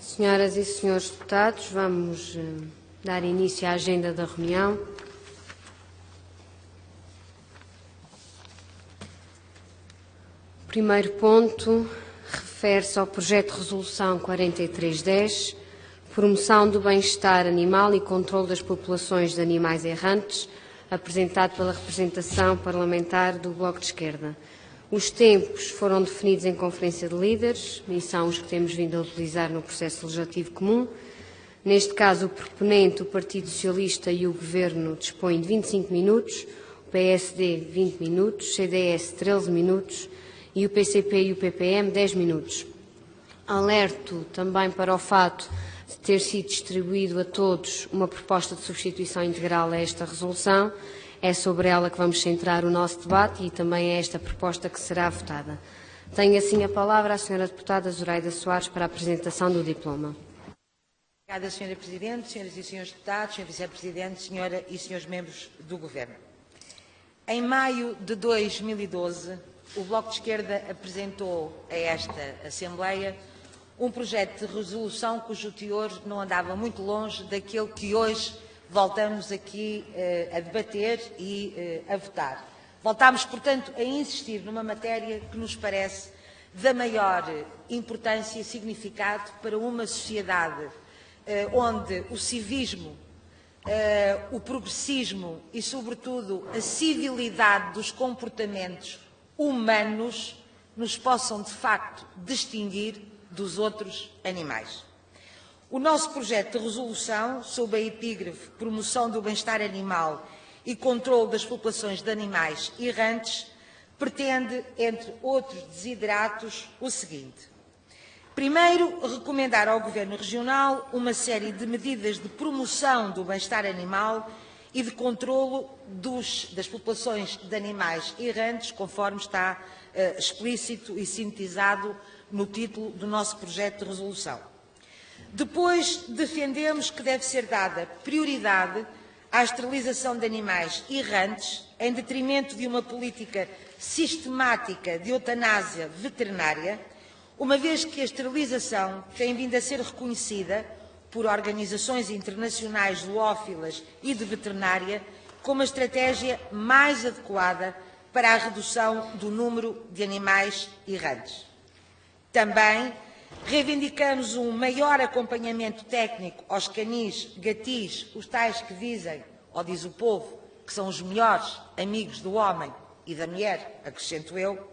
Senhoras e senhores deputados, vamos dar início à agenda da reunião. O primeiro ponto refere-se ao projeto de resolução 4310, promoção do bem-estar animal e controle das populações de animais errantes, apresentado pela representação parlamentar do Bloco de Esquerda. Os tempos foram definidos em conferência de líderes e são os que temos vindo a utilizar no processo legislativo comum. Neste caso, o proponente, o Partido Socialista e o Governo dispõem de 25 minutos, o PSD 20 minutos, o CDS 13 minutos e o PCP e o PPM 10 minutos. Alerto também para o fato de ter sido distribuído a todos uma proposta de substituição integral a esta resolução. É sobre ela que vamos centrar o nosso debate e também é esta proposta que será votada. Tenho assim a palavra a Sra. Deputada Zoraida Soares para a apresentação do diploma. Obrigada, Sra. Presidente, Sras. e Srs. Deputados, Sr. Vice-Presidente, Sra. e Srs. Membros do Governo. Em maio de 2012, o Bloco de Esquerda apresentou a esta Assembleia um projeto de resolução cujo teor não andava muito longe daquele que hoje voltamos aqui a debater e a votar. Voltámos, portanto, a insistir numa matéria que nos parece da maior importância e significado para uma sociedade onde o civismo, o progressismo e, sobretudo, a civilidade dos comportamentos humanos nos possam, de facto, distinguir dos outros animais. O nosso projeto de resolução, sob a epígrafe Promoção do Bem-Estar Animal e Controle das Populações de Animais Errantes, pretende, entre outros desideratos, o seguinte. Primeiro, recomendar ao Governo Regional uma série de medidas de promoção do bem-estar animal e de controlo das populações de animais errantes, conforme está explícito e sintetizado no título do nosso projeto de resolução. Depois, defendemos que deve ser dada prioridade à esterilização de animais errantes, em detrimento de uma política sistemática de eutanásia veterinária, uma vez que a esterilização tem vindo a ser reconhecida por organizações internacionais zoófilas e de veterinária como a estratégia mais adequada para a redução do número de animais errantes. Também reivindicamos um maior acompanhamento técnico aos canis, gatis, os tais que dizem, ou diz o povo, que são os melhores amigos do homem e da mulher, acrescento eu,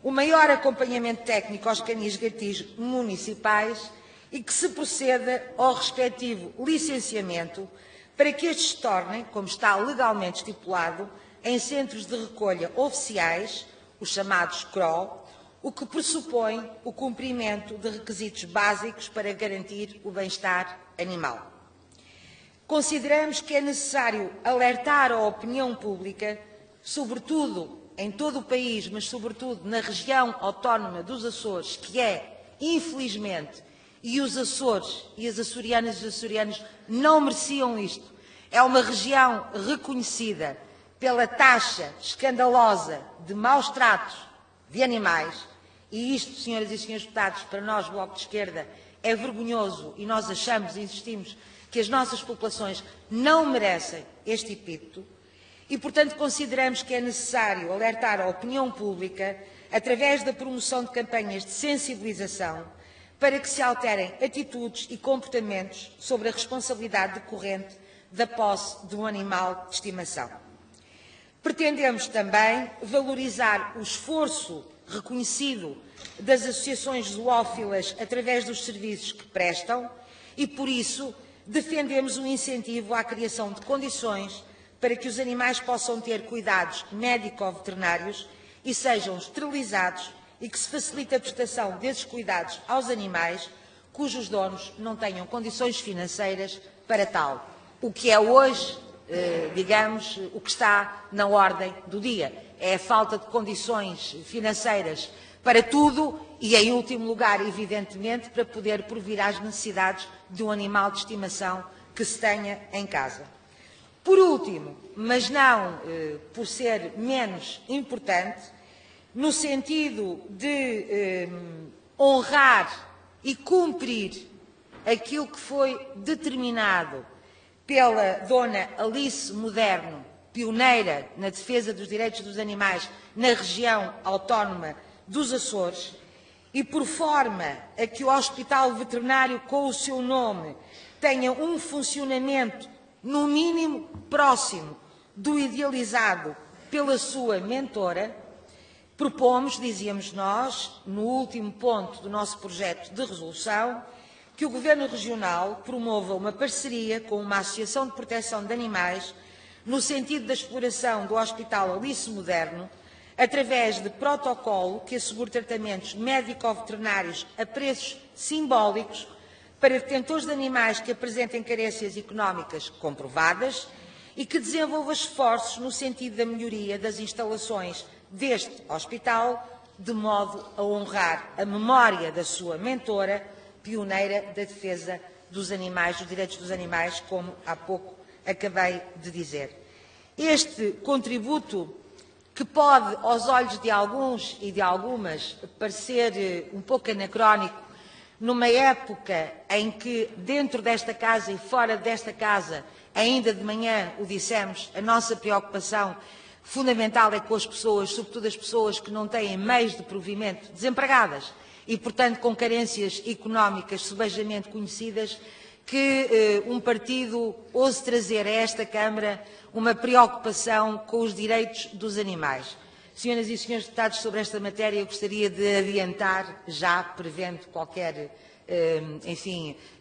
o maior acompanhamento técnico aos canis, gatis municipais e que se proceda ao respectivo licenciamento para que estes se tornem, como está legalmente estipulado, em centros de recolha oficiais, os chamados CRO, o que pressupõe o cumprimento de requisitos básicos para garantir o bem-estar animal. Consideramos que é necessário alertar a opinião pública, sobretudo em todo o país, mas sobretudo na região autónoma dos Açores, que é, infelizmente, e os Açores e as açorianas e os açorianos não mereciam isto, é uma região reconhecida pela taxa escandalosa de maus tratos de animais, e isto, senhoras e senhores deputados, para nós, Bloco de Esquerda, é vergonhoso e nós achamos e insistimos que as nossas populações não merecem este epíteto e, portanto, consideramos que é necessário alertar a opinião pública através da promoção de campanhas de sensibilização para que se alterem atitudes e comportamentos sobre a responsabilidade decorrente da posse de um animal de estimação. Pretendemos também valorizar o esforço reconhecido das associações zoófilas através dos serviços que prestam e, por isso, defendemos um incentivo à criação de condições para que os animais possam ter cuidados médico-veterinários e sejam esterilizados e que se facilite a prestação desses cuidados aos animais cujos donos não tenham condições financeiras para tal, o que é hoje, digamos, o que está na ordem do dia. É a falta de condições financeiras para tudo e, em último lugar, evidentemente, para poder provir às necessidades de um animal de estimação que se tenha em casa. Por último, mas não por ser menos importante, no sentido de honrar e cumprir aquilo que foi determinado pela dona Alice Moderno, pioneira na defesa dos direitos dos animais na região autónoma dos Açores, e por forma a que o Hospital Veterinário com o seu nome tenha um funcionamento, no mínimo, próximo do idealizado pela sua mentora, propomos, dizíamos nós, no último ponto do nosso projeto de resolução, que o Governo Regional promova uma parceria com uma associação de proteção de animais no sentido da exploração do Hospital Alice Moderno, através de protocolo que assegure tratamentos médico-veterinários a preços simbólicos para detentores de animais que apresentem carências económicas comprovadas e que desenvolva esforços no sentido da melhoria das instalações deste hospital, de modo a honrar a memória da sua mentora, pioneira da defesa dos animais, dos direitos dos animais, como há pouco acabei de dizer. Este contributo, que pode, aos olhos de alguns e de algumas, parecer um pouco anacrónico, numa época em que, dentro desta casa e fora desta casa, ainda de manhã o dissemos, a nossa preocupação fundamental é com as pessoas, sobretudo as pessoas que não têm meios de provimento, desempregadas e, portanto, com carências económicas subejamente conhecidas, que um partido ouse trazer a esta Câmara uma preocupação com os direitos dos animais. Senhoras e senhores deputados, sobre esta matéria eu gostaria de adiantar, já prevendo qualquer,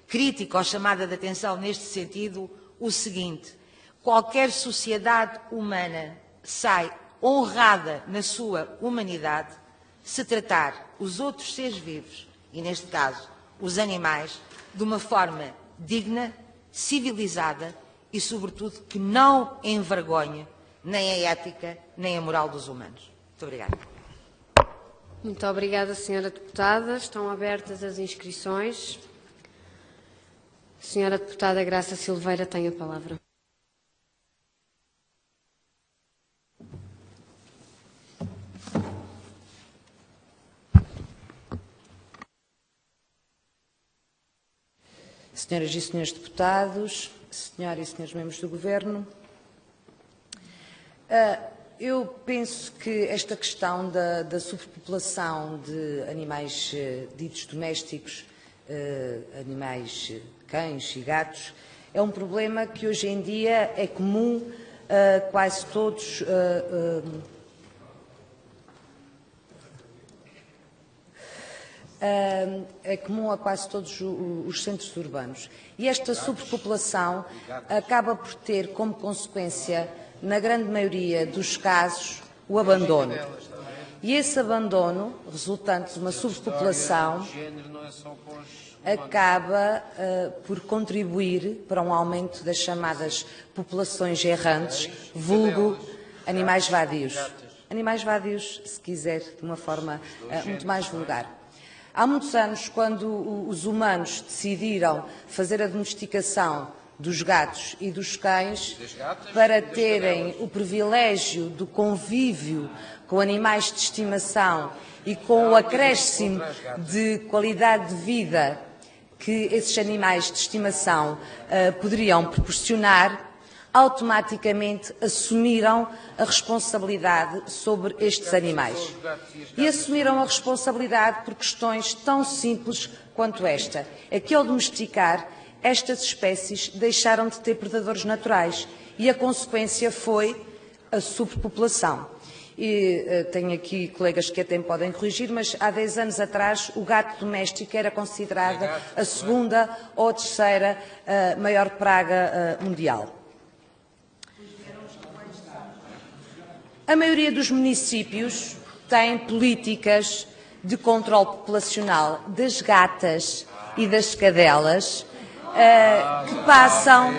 crítica ou chamada de atenção neste sentido, o seguinte: qualquer sociedade humana sai honrada na sua humanidade se tratar os outros seres vivos, e neste caso os animais, de uma forma digna, civilizada e, sobretudo, que não envergonhe nem a ética nem a moral dos humanos. Muito obrigada. Muito obrigada, senhora deputada. Estão abertas as inscrições. Senhora deputada Graça Silveira tem a palavra. Senhoras e senhores deputados, senhoras e senhores membros do Governo, eu penso que esta questão da superpopulação de animais ditos domésticos, animais cães e gatos, é um problema que hoje em dia é comum a quase todos os centros urbanos. E esta superpopulação acaba por ter como consequência, na grande maioria dos casos, o abandono. E esse abandono, resultante de uma superpopulação, acaba por contribuir para um aumento das chamadas populações errantes, vulgo animais vadios. Animais vadios, se quiser, de uma forma muito mais vulgar. Há muitos anos, quando os humanos decidiram fazer a domesticação dos gatos e dos cães para terem o privilégio do convívio com animais de estimação e com o acréscimo de qualidade de vida que esses animais de estimação poderiam proporcionar, automaticamente assumiram a responsabilidade sobre estes animais. E assumiram a responsabilidade por questões tão simples quanto esta. É que, ao domesticar, estas espécies deixaram de ter predadores naturais e a consequência foi a superpopulação. E tenho aqui colegas que até me podem corrigir, mas há 10 anos atrás o gato doméstico era considerada a segunda ou a terceira maior praga mundial. A maioria dos municípios tem políticas de controle populacional das gatas e das cadelas que passam,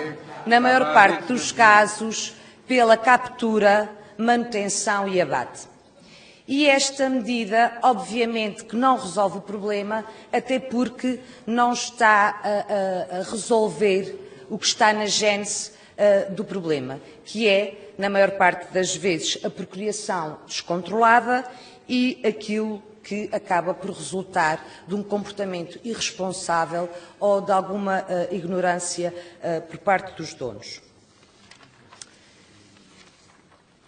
na maior parte dos casos, pela captura, manutenção e abate. E esta medida, obviamente, que não resolve o problema, até porque não está a resolver o que está na gênese do problema, que é, na maior parte das vezes, a procriação descontrolada e aquilo que acaba por resultar de um comportamento irresponsável ou de alguma ignorância por parte dos donos.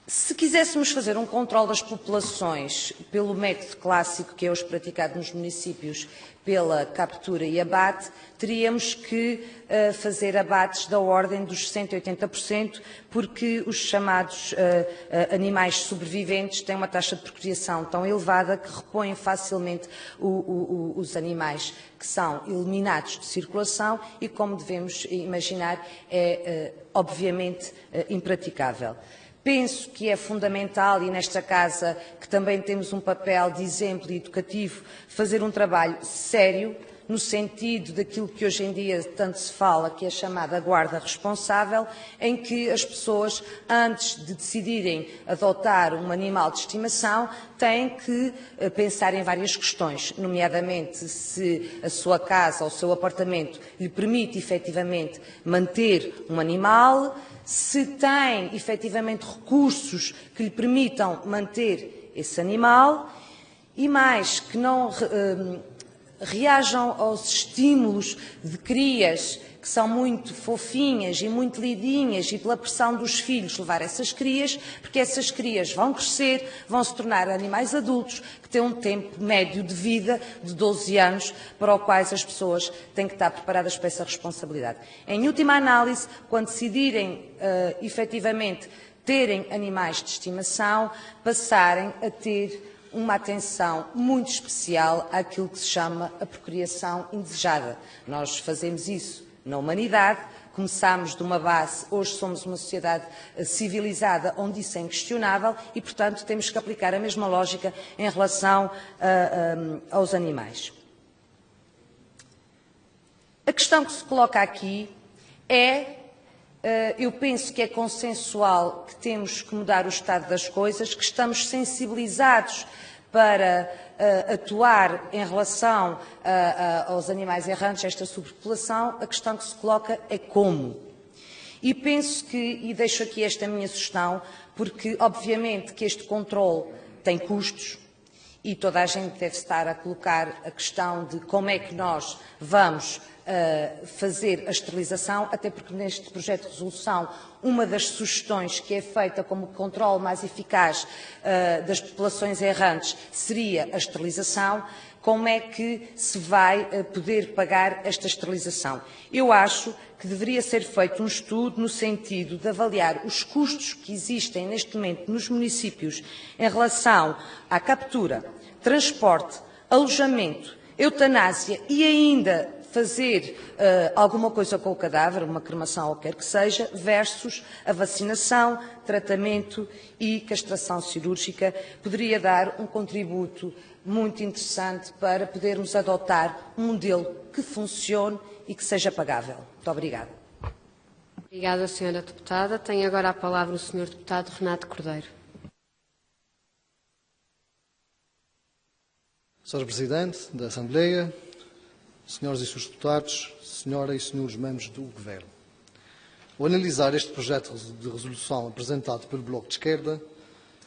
Se quiséssemos fazer um controle das populações pelo método clássico que é hoje praticado nos municípios, pela captura e abate, teríamos que fazer abates da ordem dos 180%, porque os chamados animais sobreviventes têm uma taxa de procriação tão elevada que repõem facilmente os animais que são eliminados de circulação e, como devemos imaginar, é obviamente impraticável. Penso que é fundamental, e nesta Casa, que também temos um papel de exemplo educativo, fazer um trabalho sério, no sentido daquilo que hoje em dia tanto se fala, que é a chamada guarda responsável, em que as pessoas, antes de decidirem adotar um animal de estimação, têm que pensar em várias questões, nomeadamente se a sua casa ou o seu apartamento lhe permite efetivamente manter um animal, se tem efetivamente recursos que lhe permitam manter esse animal e mais, que não reajam aos estímulos de crias que são muito fofinhas e muito lindinhas e pela pressão dos filhos levar essas crias, porque essas crias vão crescer, vão se tornar animais adultos que têm um tempo médio de vida de 12 anos para o quais as pessoas têm que estar preparadas para essa responsabilidade. Em última análise, quando decidirem efetivamente terem animais de estimação, passarem a ter uma atenção muito especial àquilo que se chama a procriação indesejada. Nós fazemos isso na humanidade, começámos de uma base, hoje somos uma sociedade civilizada onde isso é inquestionável e, portanto, temos que aplicar a mesma lógica em relação aos animais. A questão que se coloca aqui é, eu penso que é consensual que temos que mudar o estado das coisas, que estamos sensibilizados para atuar em relação aos animais errantes, esta superpopulação. A questão que se coloca é como. E penso que, e deixo aqui esta minha sugestão, porque obviamente que este controle tem custos e toda a gente deve estar a colocar a questão de como é que nós vamos fazer a esterilização, até porque neste projeto de resolução uma das sugestões que é feita como controle mais eficaz das populações errantes seria a esterilização. Como é que se vai poder pagar esta esterilização? Eu acho que deveria ser feito um estudo no sentido de avaliar os custos que existem neste momento nos municípios em relação à captura, transporte, alojamento, eutanásia e ainda fazer alguma coisa com o cadáver, uma cremação ou quer que seja, versus a vacinação, tratamento e castração cirúrgica, poderia dar um contributo muito interessante para podermos adotar um modelo que funcione e que seja pagável. Muito obrigada. Obrigada, Sra. Deputada. Tem agora a palavra o Sr. Deputado Renato Cordeiro. Sr. Presidente da Assembleia, Senhoras e Srs. Deputados, Senhora e Senhores Membros do Governo. Ao analisar este projeto de resolução apresentado pelo Bloco de Esquerda,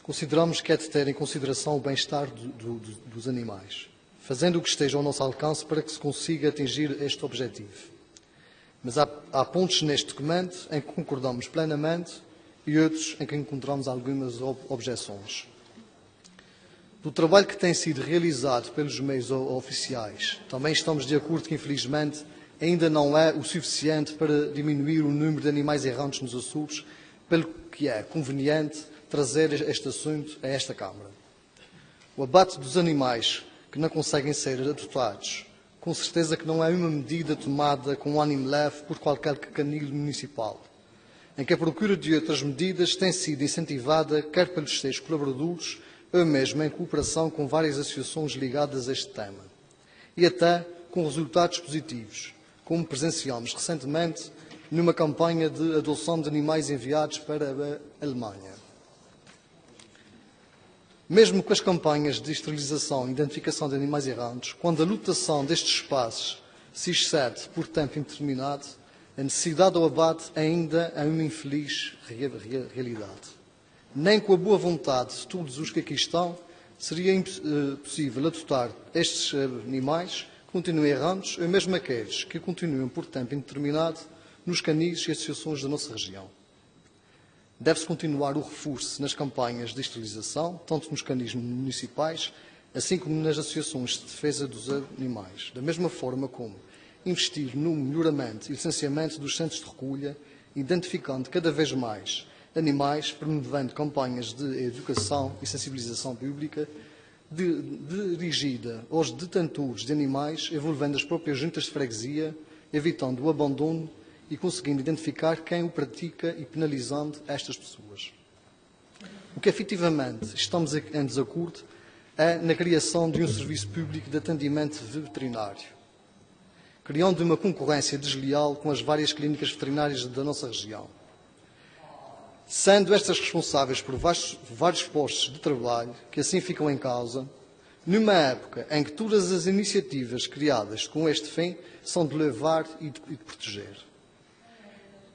consideramos que é de ter em consideração o bem-estar dos animais, fazendo o que esteja ao nosso alcance para que se consiga atingir este objetivo. Mas há pontos neste documento em que concordamos plenamente e outros em que encontramos algumas objeções. Do trabalho que tem sido realizado pelos meios oficiais, também estamos de acordo que, infelizmente, ainda não é o suficiente para diminuir o número de animais errantes nos Açores, pelo que é conveniente trazer este assunto a esta Câmara. O abate dos animais que não conseguem ser adotados, com certeza que não é uma medida tomada com ânimo leve por qualquer canil municipal, em que a procura de outras medidas tem sido incentivada quer pelos seus colaboradores, ou mesmo em cooperação com várias associações ligadas a este tema, e até com resultados positivos, como presenciamos recentemente numa campanha de adoção de animais enviados para a Alemanha. Mesmo com as campanhas de esterilização e identificação de animais errantes, quando a lotação destes espaços se excede por tempo indeterminado, a necessidade do abate ainda é uma infeliz realidade. Nem com a boa vontade de todos os que aqui estão, seria possível adotar estes animais que continuem errantes ou mesmo aqueles que continuem por tempo indeterminado nos canis e associações da nossa região. Deve-se continuar o reforço nas campanhas de esterilização, tanto nos canis municipais, assim como nas associações de defesa dos animais, da mesma forma como investir no melhoramento e licenciamento dos centros de recolha, identificando cada vez mais animais, promovendo campanhas de educação e sensibilização pública dirigida aos detentores de animais, envolvendo as próprias juntas de freguesia, evitando o abandono e conseguindo identificar quem o pratica e penalizando estas pessoas. O que efetivamente estamos em desacordo é na criação de um serviço público de atendimento veterinário, criando uma concorrência desleal com as várias clínicas veterinárias da nossa região, sendo estas responsáveis por vários postos de trabalho que assim ficam em causa, numa época em que todas as iniciativas criadas com este fim são de levar e de proteger.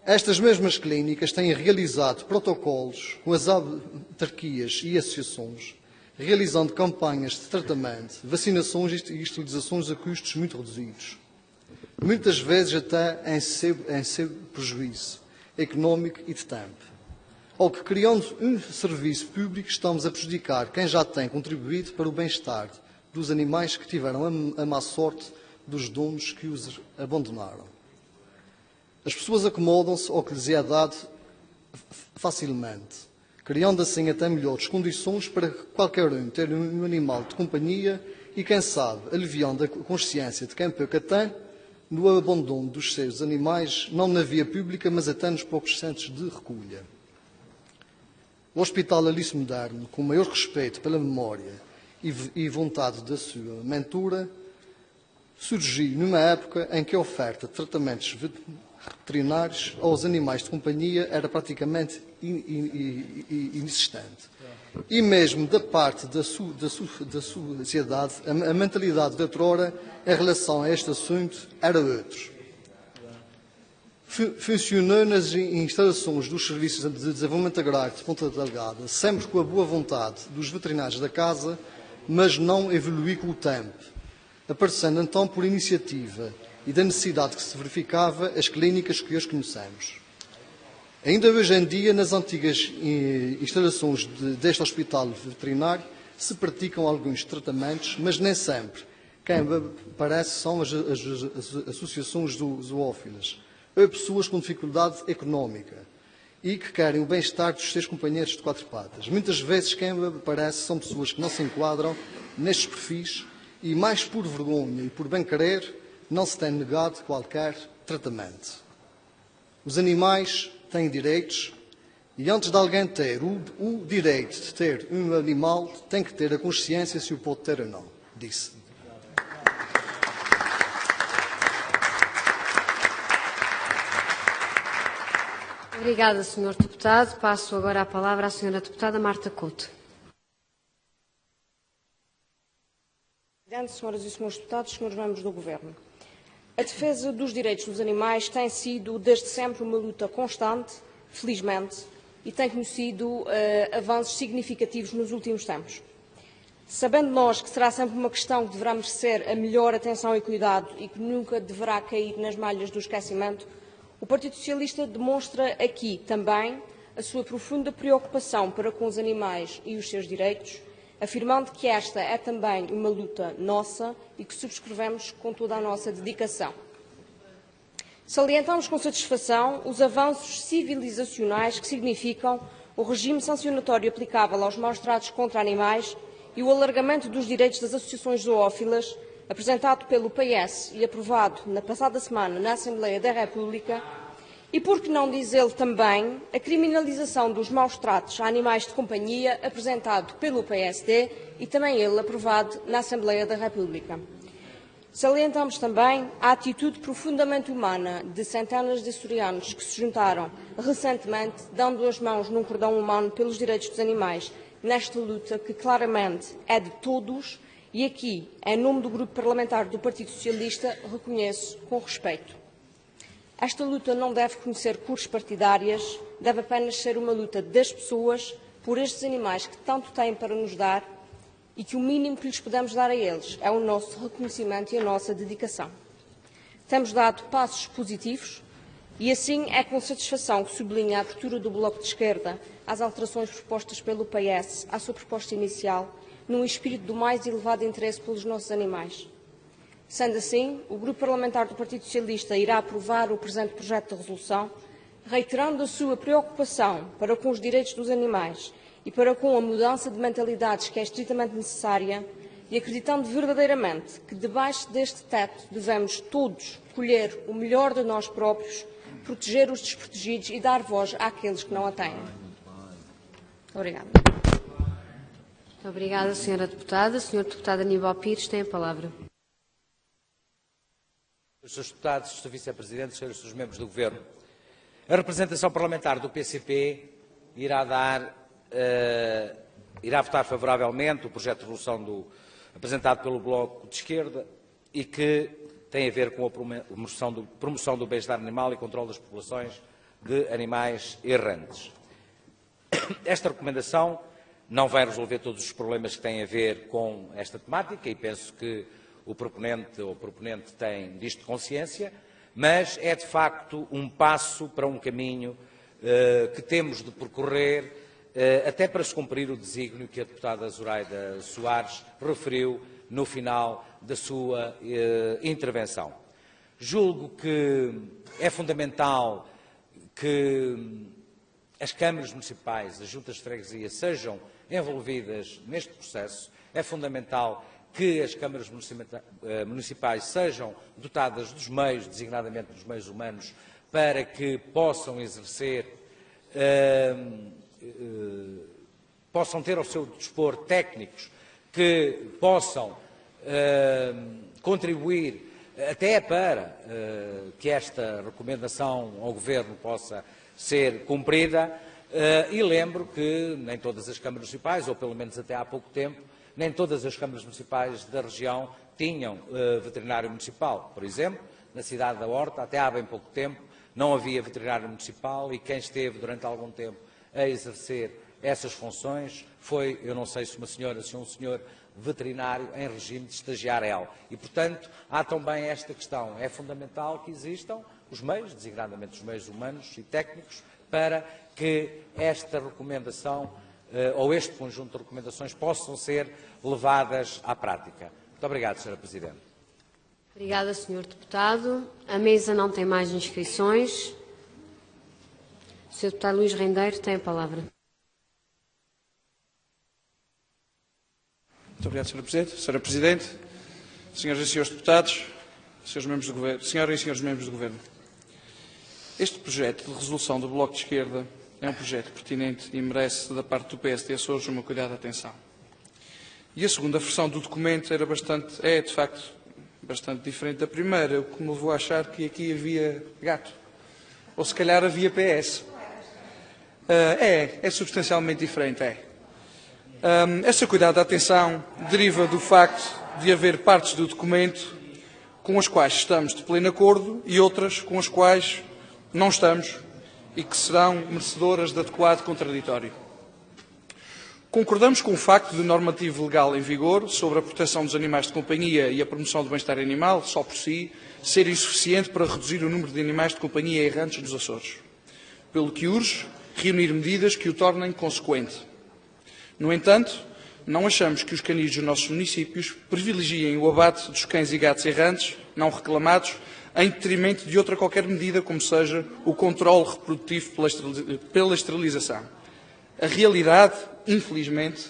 Estas mesmas clínicas têm realizado protocolos com as autarquias e associações, realizando campanhas de tratamento, vacinações e esterilizações a custos muito reduzidos, muitas vezes até em seu prejuízo económico e de tempo. Ou que, criando um serviço público, estamos a prejudicar quem já tem contribuído para o bem-estar dos animais que tiveram a má sorte dos donos que os abandonaram. As pessoas acomodam-se ao que lhes é dado facilmente, criando assim até melhores condições para qualquer um ter um animal de companhia e, quem sabe, aliviando a consciência de quem pouco tem no abandono dos seus animais, não na via pública, mas até nos próprios centros de recolha. O Hospital Alice Moderno, com o maior respeito pela memória e vontade da sua mentora, surgiu numa época em que a oferta de tratamentos veterinários aos animais de companhia era praticamente inexistente. E mesmo da parte da sociedade, a mentalidade de outrora em relação a este assunto era outra. Funcionou nas instalações dos Serviços de Desenvolvimento Agrário de Ponta Delgada, sempre com a boa vontade dos veterinários da casa, mas não evoluiu com o tempo, aparecendo então por iniciativa e da necessidade que se verificava as clínicas que hoje conhecemos. Ainda hoje em dia, nas antigas instalações deste hospital veterinário, se praticam alguns tratamentos, mas nem sempre. Quem aparece são as associações zoófilas, ou pessoas com dificuldade económica e que querem o bem-estar dos seus companheiros de quatro patas. Muitas vezes quem aparece são pessoas que não se enquadram nestes perfis e, mais por vergonha e por bem-querer, não se tem negado qualquer tratamento. Os animais têm direitos e, antes de alguém ter o direito de ter um animal, tem que ter a consciência se o pode ter ou não, disse. Obrigada, Sr. Deputado. Passo agora a palavra à Sra. Deputada Marta Couto. Presidente, Senhoras e Senhores Deputados, Senhores Membros do Governo. A defesa dos direitos dos animais tem sido, desde sempre, uma luta constante, felizmente, e tem conhecido avanços significativos nos últimos tempos. Sabendo nós que será sempre uma questão que deverá merecer a melhor atenção e cuidado e que nunca deverá cair nas malhas do esquecimento, o Partido Socialista demonstra aqui também a sua profunda preocupação para com os animais e os seus direitos, afirmando que esta é também uma luta nossa e que subscrevemos com toda a nossa dedicação. Salientamos com satisfação os avanços civilizacionais que significam o regime sancionatório aplicável aos maus-tratos contra animais e o alargamento dos direitos das associações zoófilas, apresentado pelo PS e aprovado na passada semana na Assembleia da República, e, por que não dizê-lo também, a criminalização dos maus-tratos a animais de companhia, apresentado pelo PSD e também ele aprovado na Assembleia da República. Salientamos também a atitude profundamente humana de centenas de açorianos que se juntaram recentemente, dando as mãos num cordão humano pelos direitos dos animais, nesta luta que claramente é de todos e aqui, em nome do Grupo Parlamentar do Partido Socialista, reconheço com respeito. Esta luta não deve conhecer cores partidárias, deve apenas ser uma luta das pessoas por estes animais que tanto têm para nos dar e que o mínimo que lhes podemos dar a eles é o nosso reconhecimento e a nossa dedicação. Temos dado passos positivos e assim é com satisfação que sublinha a abertura do Bloco de Esquerda às alterações propostas pelo PS à sua proposta inicial, num espírito do mais elevado interesse pelos nossos animais. Sendo assim, o Grupo Parlamentar do Partido Socialista irá aprovar o presente projeto de resolução, reiterando a sua preocupação para com os direitos dos animais e para com a mudança de mentalidades que é estritamente necessária e acreditando verdadeiramente que debaixo deste teto devemos todos colher o melhor de nós próprios, proteger os desprotegidos e dar voz àqueles que não a têm. Obrigada. Muito obrigada, Sra. Deputada. Sr. Deputado Aníbal Pires tem a palavra. Srs. Deputados, Sr. Vice-Presidente, Srs. Membros do Governo, a representação parlamentar do PCP irá votar favoravelmente o projeto de resolução apresentado pelo Bloco de Esquerda e que tem a ver com a promoção do bem-estar animal e controle das populações de animais errantes. Esta recomendação não vai resolver todos os problemas que têm a ver com esta temática e penso que o proponente tem disto consciência, mas é de facto um passo para um caminho que temos de percorrer até para se cumprir o desígnio que a deputada Zoraida Soares referiu no final da sua intervenção. Julgo que é fundamental que as câmaras municipais, as juntas de freguesia sejam envolvidas neste processo, é fundamental que as câmaras municipais sejam dotadas dos meios, designadamente dos meios humanos, para que possam exercer, possam ter ao seu dispor técnicos que possam contribuir até para que esta recomendação ao Governo possa ser cumprida. E lembro que nem todas as câmaras municipais, ou pelo menos até há pouco tempo, nem todas as câmaras municipais da região tinham veterinário municipal. Por exemplo, na cidade da Horta, até há bem pouco tempo, não havia veterinário municipal e quem esteve durante algum tempo a exercer essas funções foi, eu não sei se uma senhora, se um senhor veterinário em regime de estagiário. E, portanto, há também esta questão. É fundamental que existam os meios, designadamente os meios humanos e técnicos, para que esta recomendação ou este conjunto de recomendações possam ser levadas à prática. Muito obrigado, Sra. Presidente. Obrigada, Sr. Deputado. A mesa não tem mais inscrições. O Sr. Deputado Luís Rendeiro tem a palavra. Muito obrigado, Sra. Presidente. Sra. Presidente, Senhoras e Senhores Deputados, Senhoras e Senhores Membros do Governo. Este projeto de resolução do Bloco de Esquerda é um projeto pertinente e merece, da parte do PSD Açores, uma cuidada atenção. E a segunda versão do documento é, de facto, bastante diferente da primeira, o que me levou a achar que aqui havia gato. Ou se calhar havia PS. É substancialmente diferente, é. Essa cuidada atenção deriva do facto de haver partes do documento com as quais estamos de pleno acordo e outras com as quais não estamos e que serão merecedoras de adequado contraditório. Concordamos com o facto de normativo legal em vigor sobre a proteção dos animais de companhia e a promoção do bem-estar animal, só por si, ser insuficiente para reduzir o número de animais de companhia errantes nos Açores, pelo que urge reunir medidas que o tornem consequente. No entanto, não achamos que os canis dos nossos municípios privilegiem o abate dos cães e gatos errantes, não reclamados, em detrimento de outra qualquer medida, como seja o controle reprodutivo pela esterilização. A realidade, infelizmente,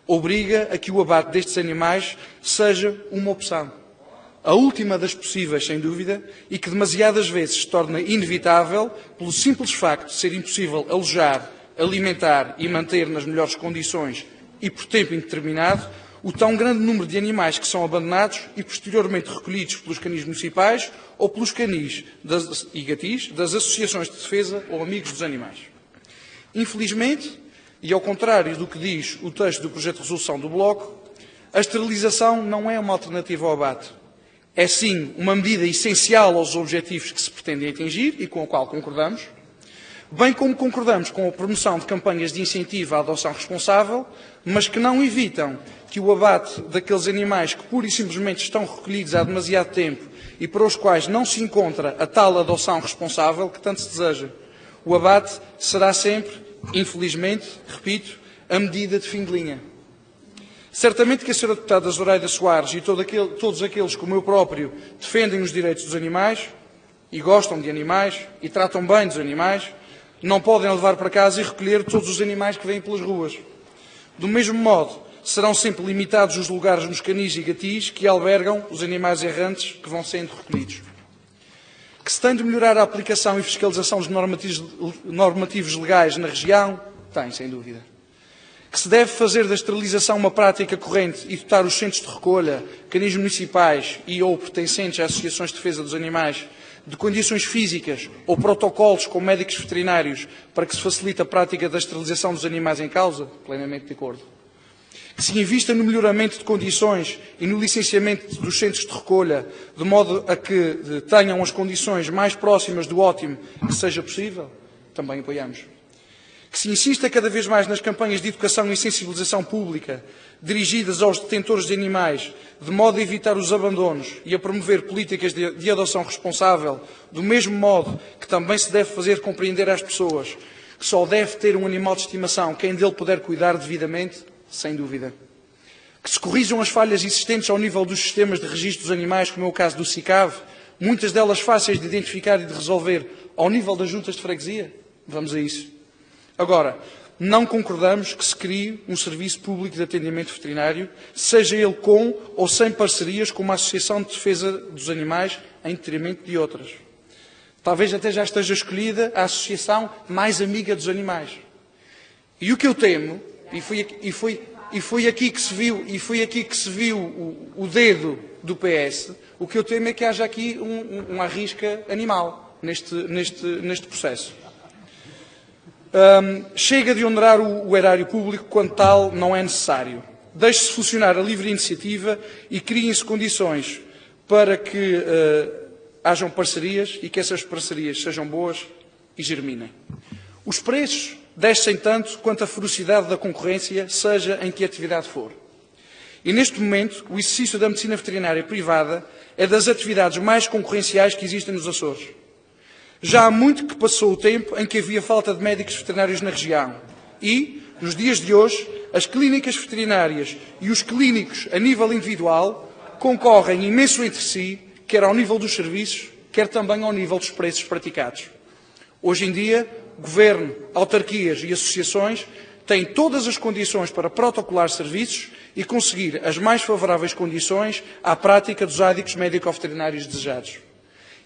obriga a que o abate destes animais seja uma opção. A última das possíveis, sem dúvida, e que demasiadas vezes se torna inevitável pelo simples facto de ser impossível alojar, alimentar e manter nas melhores condições e por tempo indeterminado o tão grande número de animais que são abandonados e posteriormente recolhidos pelos canis municipais ou pelos canis e gatis das associações de defesa ou amigos dos animais. Infelizmente, e ao contrário do que diz o texto do projeto de resolução do Bloco, a esterilização não é uma alternativa ao abate. É sim uma medida essencial aos objetivos que se pretendem atingir e com a qual concordamos, bem como concordamos com a promoção de campanhas de incentivo à adoção responsável, mas que não evitam que o abate daqueles animais que pura e simplesmente estão recolhidos há demasiado tempo e para os quais não se encontra a tal adoção responsável que tanto se deseja. O abate será sempre, infelizmente, repito, a medida de fim de linha. Certamente que a Sra. Deputada Zoraida Soares e todos aqueles como eu próprio defendem os direitos dos animais e gostam de animais e tratam bem dos animais, não podem levar para casa e recolher todos os animais que vêm pelas ruas. Do mesmo modo, serão sempre limitados os lugares nos canis e gatis que albergam os animais errantes que vão sendo recolhidos. Que se tem de melhorar a aplicação e fiscalização dos normativos legais na região? Tem, sem dúvida. Que se deve fazer da esterilização uma prática corrente e dotar os centros de recolha, canis municipais e ou pertencentes a associações de defesa dos animais de condições físicas ou protocolos com médicos veterinários para que se facilite a prática da esterilização dos animais em causa? Plenamente de acordo. Que se invista no melhoramento de condições e no licenciamento dos centros de recolha, de modo a que tenham as condições mais próximas do ótimo que seja possível? Também apoiamos. Que se insista cada vez mais nas campanhas de educação e sensibilização pública dirigidas aos detentores de animais, de modo a evitar os abandonos e a promover políticas de adoção responsável, do mesmo modo que também se deve fazer compreender às pessoas que só deve ter um animal de estimação quem dele puder cuidar devidamente, sem dúvida. Que se corrijam as falhas existentes ao nível dos sistemas de registro dos animais, como é o caso do SICAV, muitas delas fáceis de identificar e de resolver ao nível das juntas de freguesia? Vamos a isso. Agora, não concordamos que se crie um serviço público de atendimento veterinário, seja ele com ou sem parcerias com uma associação de defesa dos animais em detrimento de outras. Talvez até já esteja escolhida a associação mais amiga dos animais. E o que eu temo, e foi aqui que se viu o dedo do PS, o que eu temo é que haja aqui um arrisca animal neste processo. Chega de onerar o erário público quando tal não é necessário. Deixe-se funcionar a livre iniciativa e criem-se condições para que hajam parcerias e que essas parcerias sejam boas e germinem. Os preços descem tanto quanto a ferocidade da concorrência, seja em que atividade for. E neste momento, o exercício da medicina veterinária privada é das atividades mais concorrenciais que existem nos Açores. Já há muito que passou o tempo em que havia falta de médicos veterinários na região e, nos dias de hoje, as clínicas veterinárias e os clínicos a nível individual concorrem imenso entre si, quer ao nível dos serviços, quer também ao nível dos preços praticados. Hoje em dia, governo, autarquias e associações têm todas as condições para protocolar serviços e conseguir as mais favoráveis condições à prática dos háditos médico-veterinários desejados.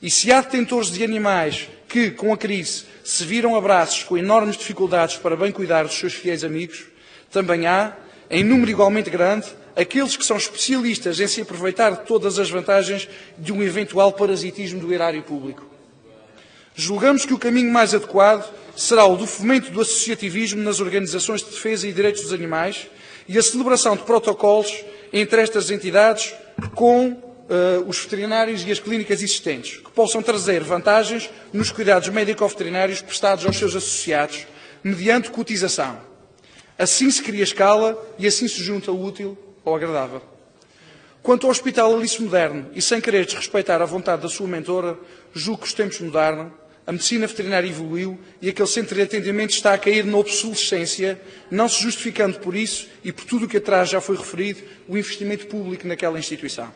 E se há detentores de animais que, com a crise, se viram a braços com enormes dificuldades para bem cuidar dos seus fiéis amigos, também há, em número igualmente grande, aqueles que são especialistas em se aproveitar de todas as vantagens de um eventual parasitismo do erário público. Julgamos que o caminho mais adequado será o do fomento do associativismo nas organizações de defesa e direitos dos animais e a celebração de protocolos entre estas entidades com os veterinários e as clínicas existentes, que possam trazer vantagens nos cuidados médico-veterinários prestados aos seus associados, mediante cotização. Assim se cria escala e assim se junta o útil ao agradável. Quanto ao Hospital Alice Moderno, e sem querer desrespeitar a vontade da sua mentora, julgo que os tempos mudaram, a medicina veterinária evoluiu e aquele centro de atendimento está a cair na obsolescência, não se justificando por isso e por tudo o que atrás já foi referido, o investimento público naquela instituição.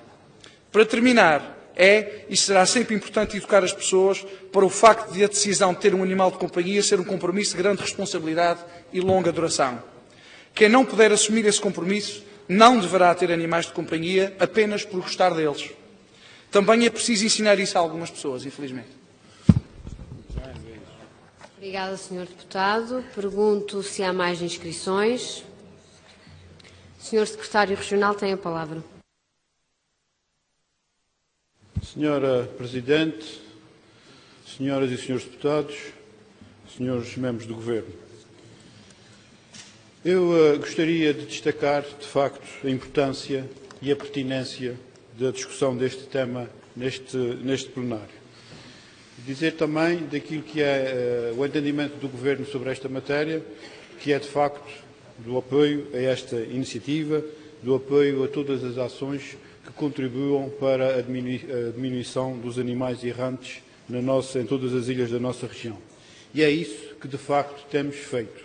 Para terminar, é e será sempre importante educar as pessoas para o facto de a decisão de ter um animal de companhia ser um compromisso de grande responsabilidade e longa duração. Quem não puder assumir esse compromisso não deverá ter animais de companhia apenas por gostar deles. Também é preciso ensinar isso a algumas pessoas, infelizmente. Obrigada, Sr. Deputado. Pergunto se há mais inscrições. Sr. Secretário Regional tem a palavra. Senhora Presidente, Senhoras e Senhores Deputados, Senhores Membros do Governo, eu gostaria de destacar, de facto, a importância e a pertinência da discussão deste tema neste plenário. Dizer também daquilo que é o entendimento do Governo sobre esta matéria, que é de facto do apoio a esta iniciativa, do apoio a todas as ações que contribuam para a diminuição dos animais errantes em todas as ilhas da nossa região. E é isso que de facto temos feito.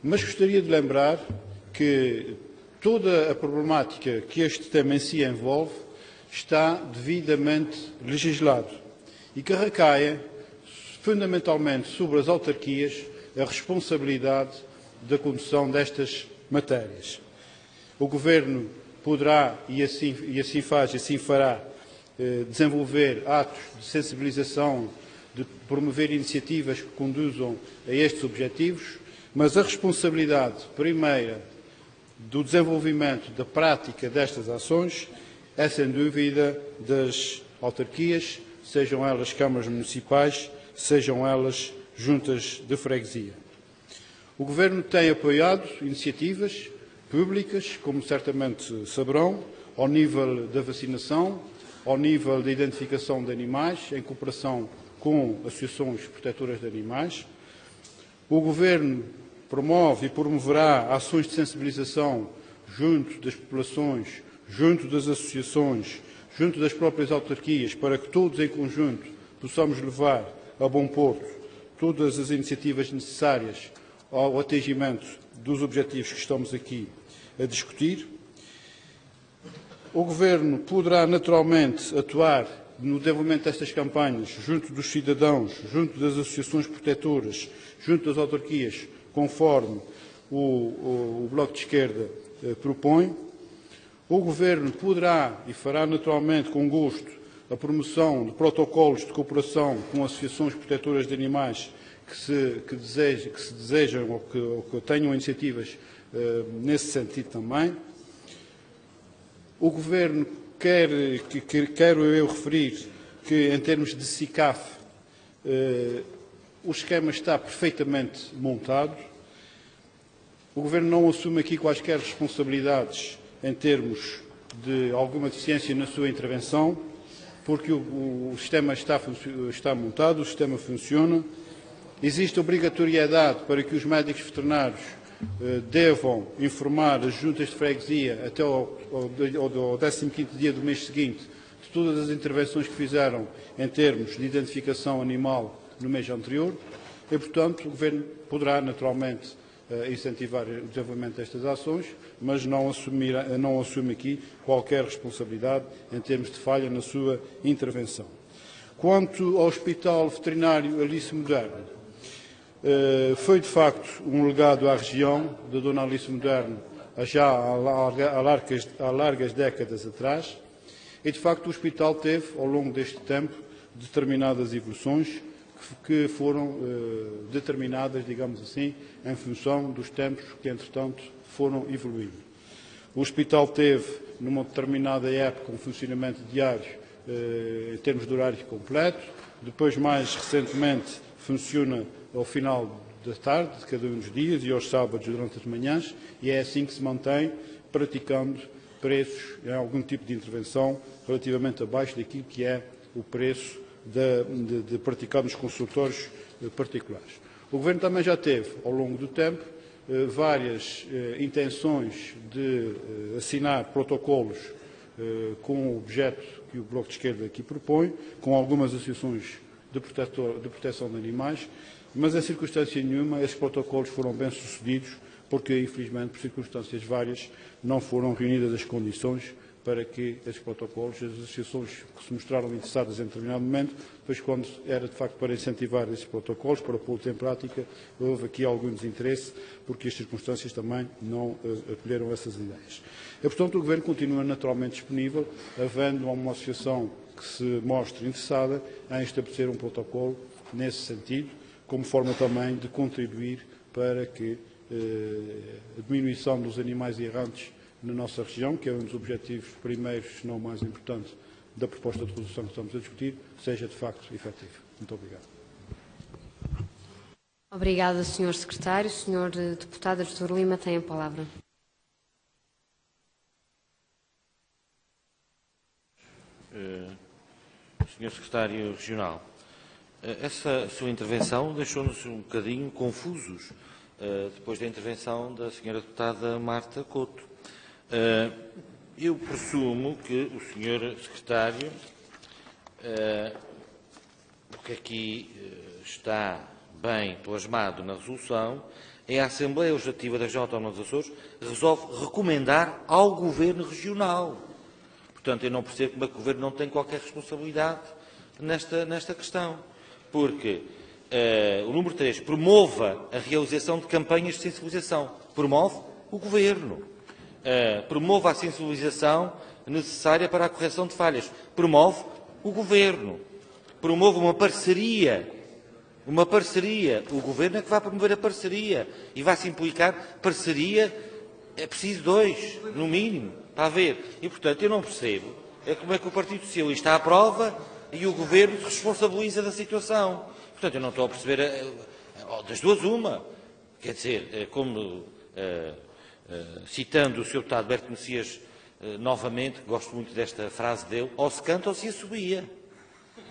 Mas gostaria de lembrar que toda a problemática que este tema em si envolve está devidamente legislado e que recaia fundamentalmente sobre as autarquias a responsabilidade da condução destas matérias. O Governo poderá, e assim faz, e assim fará, desenvolver atos de sensibilização, de promover iniciativas que conduzam a estes objetivos, mas a responsabilidade primeira do desenvolvimento da prática destas ações é, sem dúvida, das autarquias, sejam elas câmaras municipais, sejam elas juntas de freguesia. O Governo tem apoiado iniciativas públicas, como certamente saberão, ao nível da vacinação, ao nível da identificação de animais, em cooperação com associações protetoras de animais. O Governo promove e promoverá ações de sensibilização junto das populações, junto das associações, junto das próprias autarquias, para que todos em conjunto possamos levar a bom porto todas as iniciativas necessárias ao atingimento dos objetivos que estamos aqui a discutir. O Governo poderá naturalmente atuar no desenvolvimento destas campanhas junto dos cidadãos, junto das associações protetoras, junto das autarquias, conforme o Bloco de Esquerda propõe. O Governo poderá e fará naturalmente com gosto a promoção de protocolos de cooperação com associações protetoras de animais que desejam ou que tenham iniciativas nesse sentido também. O Governo quero eu referir que, em termos de SICAF, o esquema está perfeitamente montado. O Governo não assume aqui quaisquer responsabilidades em termos de alguma deficiência na sua intervenção, porque o sistema está montado, o sistema funciona. Existe obrigatoriedade para que os médicos veterinários devam informar as juntas de freguesia até ao 15º dia do mês seguinte de todas as intervenções que fizeram em termos de identificação animal no mês anterior e, portanto, o Governo poderá naturalmente incentivar o desenvolvimento destas ações, mas não assume aqui qualquer responsabilidade em termos de falha na sua intervenção. Quanto ao Hospital Veterinário Alice Moderno, foi de facto um legado à região da Dona Alice Moderno já há largas décadas atrás e de facto o hospital teve ao longo deste tempo determinadas evoluções que foram determinadas, digamos assim, em função dos tempos que entretanto foram evoluindo. O hospital teve numa determinada época um funcionamento diário em termos de horário completo, depois mais recentemente funciona ao final da tarde, de cada um dos dias, e aos sábados durante as manhãs, e é assim que se mantém, praticando preços em algum tipo de intervenção relativamente abaixo daquilo que é o preço de praticar nos consultórios particulares. O Governo também já teve, ao longo do tempo, várias intenções de assinar protocolos com o objeto que o Bloco de Esquerda aqui propõe, com algumas associações de proteção de animais, mas em circunstância nenhuma esses protocolos foram bem-sucedidos porque, infelizmente, por circunstâncias várias, não foram reunidas as condições para que esses protocolos, as associações que se mostraram interessadas em determinado momento, depois quando era de facto para incentivar esses protocolos, para pô-los em prática, houve aqui algum desinteresse, porque as circunstâncias também não acolheram essas ideias. E, portanto, o Governo continua naturalmente disponível, havendo uma associação que se mostre interessada em estabelecer um protocolo nesse sentido, como forma também de contribuir para que a diminuição dos animais errantes na nossa região, que é um dos objetivos primeiros, se não o mais importante, da proposta de resolução que estamos a discutir, seja de facto efetivo. Muito obrigado. Obrigada, Sr. Secretário. Sr. Deputado Artur Lima tem a palavra. Sr. Secretário Regional, essa sua intervenção deixou-nos um bocadinho confusos depois da intervenção da Sra. Deputada Marta Couto. Eu presumo que o Sr. Secretário, porque aqui está bem plasmado na resolução, é a Assembleia Legislativa da Região Autónoma dos Açores resolve recomendar ao Governo Regional. Portanto, eu não percebo como é que o Governo não tem qualquer responsabilidade nesta questão. Porque o número 3, promova a realização de campanhas de sensibilização. Promove o Governo. Promova a sensibilização necessária para a correção de falhas. Promove o Governo. Promove uma parceria. Uma parceria. O Governo é que vai promover a parceria. E vai-se implicar parceria, é preciso 2, no mínimo, para haver. E, portanto, eu não percebo como é que o Partido Socialista aprova e o Governo se responsabiliza da situação. Portanto, eu não estou a perceber das duas uma. Quer dizer, como citando o Sr. Deputado Berto Messias novamente, gosto muito desta frase dele, ou se canta ou se assobia.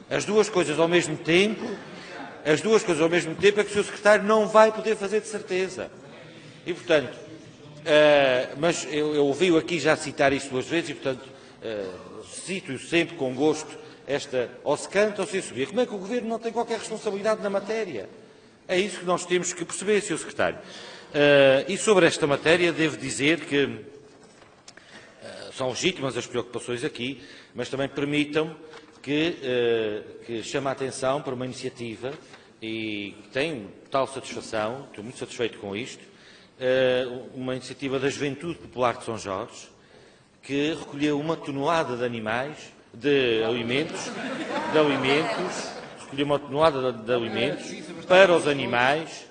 As duas coisas ao mesmo tempo é que o Sr. Secretário não vai poder fazer de certeza. E, portanto, mas eu ouvi-o aqui já citar isso 2 vezes e, portanto, cito-o sempre com gosto, esta ou se canta ou se assobia. Como é que o Governo não tem qualquer responsabilidade na matéria? É isso que nós temos que perceber, Sr. Secretário. E sobre esta matéria devo dizer que são legítimas as preocupações aqui, mas também permitam que chame a atenção para uma iniciativa e tenho tal satisfação, estou muito satisfeito com isto, uma iniciativa da Juventude Popular de São Jorge, que recolheu 1 tonelada de alimentos, recolheu 1 tonelada de alimentos para os animais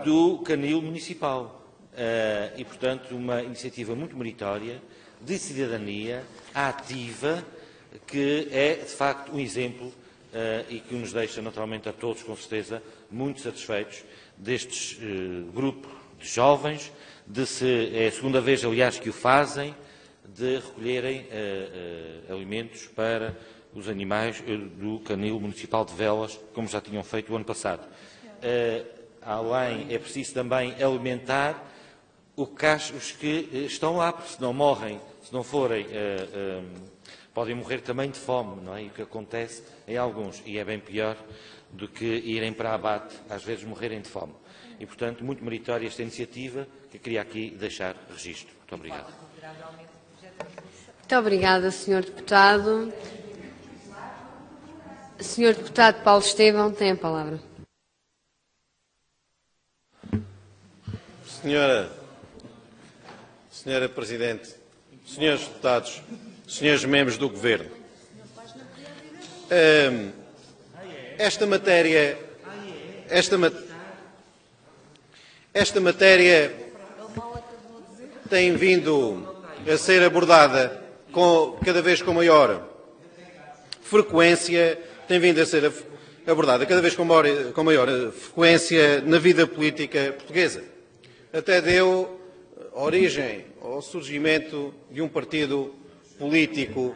do canil municipal. E, portanto, uma iniciativa muito meritória, de cidadania, ativa, que é, de facto, um exemplo e que nos deixa, naturalmente, a todos, com certeza, muito satisfeitos destes grupo de jovens, é a segunda vez, aliás, que o fazem, de recolherem alimentos para os animais do canil municipal de Velas, como já tinham feito o ano passado. Além, é preciso também alimentar os que estão lá, porque se não morrem, se não forem, podem morrer também de fome, não é? E o que acontece em alguns, e é bem pior do que irem para abate, às vezes morrerem de fome. E, portanto, muito meritória esta iniciativa, que queria aqui deixar registro. Muito obrigado. Muito obrigada, Sr. Deputado. Sr. Deputado Paulo Estevão, tem a palavra. Senhora Presidente, senhores deputados, senhores membros do Governo, esta matéria tem vindo a ser abordada cada vez com maior frequência, na vida política portuguesa. Até deu origem ao surgimento de um partido político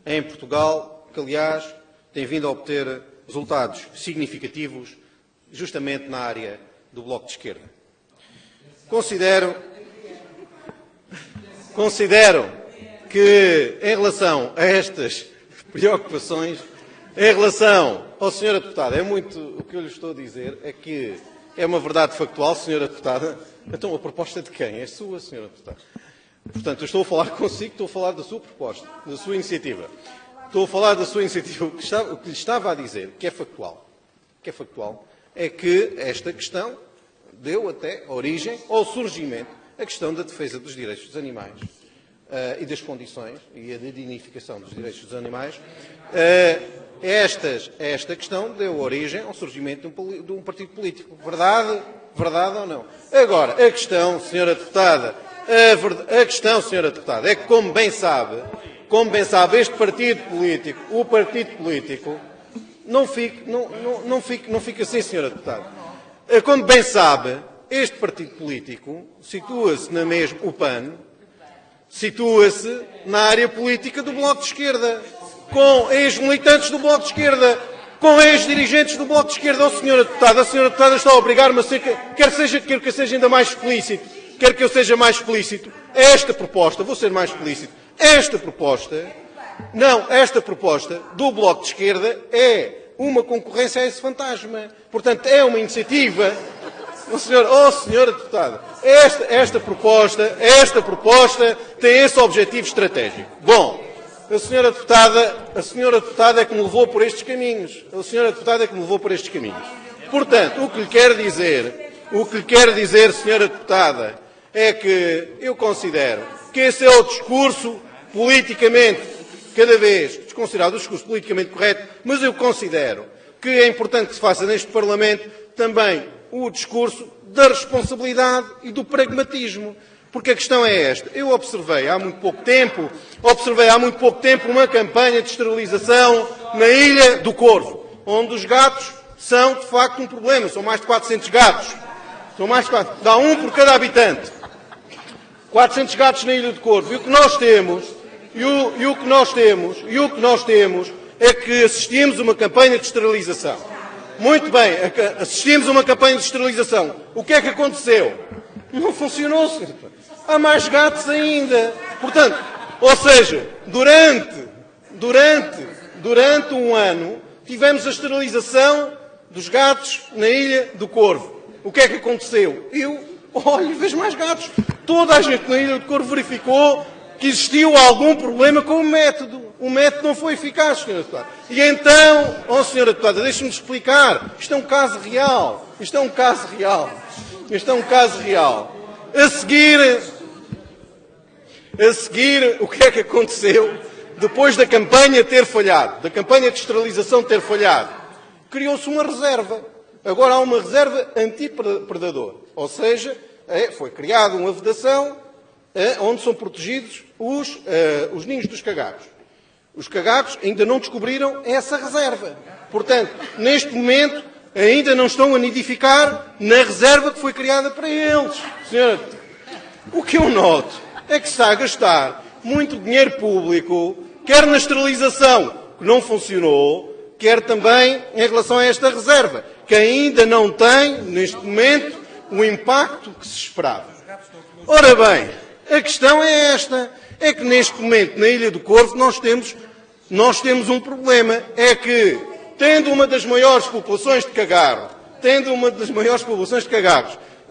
em Portugal, que, aliás, tem vindo a obter resultados significativos justamente na área do Bloco de Esquerda. Considero que, em relação a estas preocupações, em relação ao Sra. Deputada, o que eu lhe estou a dizer é que é uma verdade factual, Sra. Deputada. Então, a proposta de quem? É sua, Sra. Deputada. Portanto, eu estou a falar consigo, estou a falar da sua proposta, da sua iniciativa. Estou a falar da sua iniciativa. O que lhe estava a dizer, que é factual, é que esta questão deu até origem ao surgimento, a questão da defesa dos direitos dos animais e das condições e a dignificação dos direitos dos animais. Esta questão deu origem ao surgimento de um partido político. Verdade ou não? Agora, a questão, Sra. Deputada, é que, como bem sabe, este partido político, o partido político, não fica assim, Sra. Deputada. Como bem sabe, este partido político situa-se na mesma, o PAN, situa-se na área política do Bloco de Esquerda. com ex-militantes do Bloco de Esquerda, com ex-dirigentes do Bloco de Esquerda. Oh, senhora deputada está a obrigar-me a ser, quero que seja ainda mais explícito, quero que eu seja mais explícito. Esta proposta, vou ser mais explícito, esta proposta do Bloco de Esquerda é uma concorrência a esse fantasma. Portanto, é uma iniciativa. Oh, senhora deputada, esta proposta tem esse objetivo estratégico. Bom, a senhora deputada é que me levou por estes caminhos. Portanto, o que lhe quero dizer, senhora deputada, é que eu considero que esse é o discurso politicamente, cada vez desconsiderado o discurso politicamente correto, mas eu considero que é importante que se faça neste Parlamento também o discurso da responsabilidade e do pragmatismo. Porque a questão é esta. Eu observei há muito pouco tempo uma campanha de esterilização na Ilha do Corvo, onde os gatos são, de facto, um problema. São mais de 400 gatos. Dá um por cada habitante. 400 gatos na Ilha do Corvo. E o que nós temos é que assistimos a uma campanha de esterilização. Muito bem, assistimos a uma campanha de esterilização. O que é que aconteceu? Não funcionou, senhor. Há mais gatos ainda. Portanto, ou seja, durante um ano, tivemos a esterilização dos gatos na Ilha do Corvo. O que é que aconteceu? Vejo mais gatos. Toda a gente na Ilha do Corvo verificou que existiu algum problema com o método. O método não foi eficaz, senhora deputada. E então, senhora deputada, deixe-me explicar. Isto é um caso real. A seguir, o que é que aconteceu? Depois da campanha ter falhado, da campanha de esterilização ter falhado, criou-se uma reserva. Agora há uma reserva antipredador. Ou seja, foi criada uma vedação onde são protegidos os ninhos dos cagacos. Os cagacos ainda não descobriram essa reserva. Portanto, neste momento, ainda não estão a nidificar na reserva que foi criada para eles. Senhora, o que eu noto é que se está a gastar muito dinheiro público, quer na esterilização, que não funcionou, quer também em relação a esta reserva, que ainda não tem, neste momento, o impacto que se esperava. Ora bem, a questão é esta. É que neste momento, na Ilha do Corvo, nós temos um problema. É que, tendo uma das maiores populações de cagarro,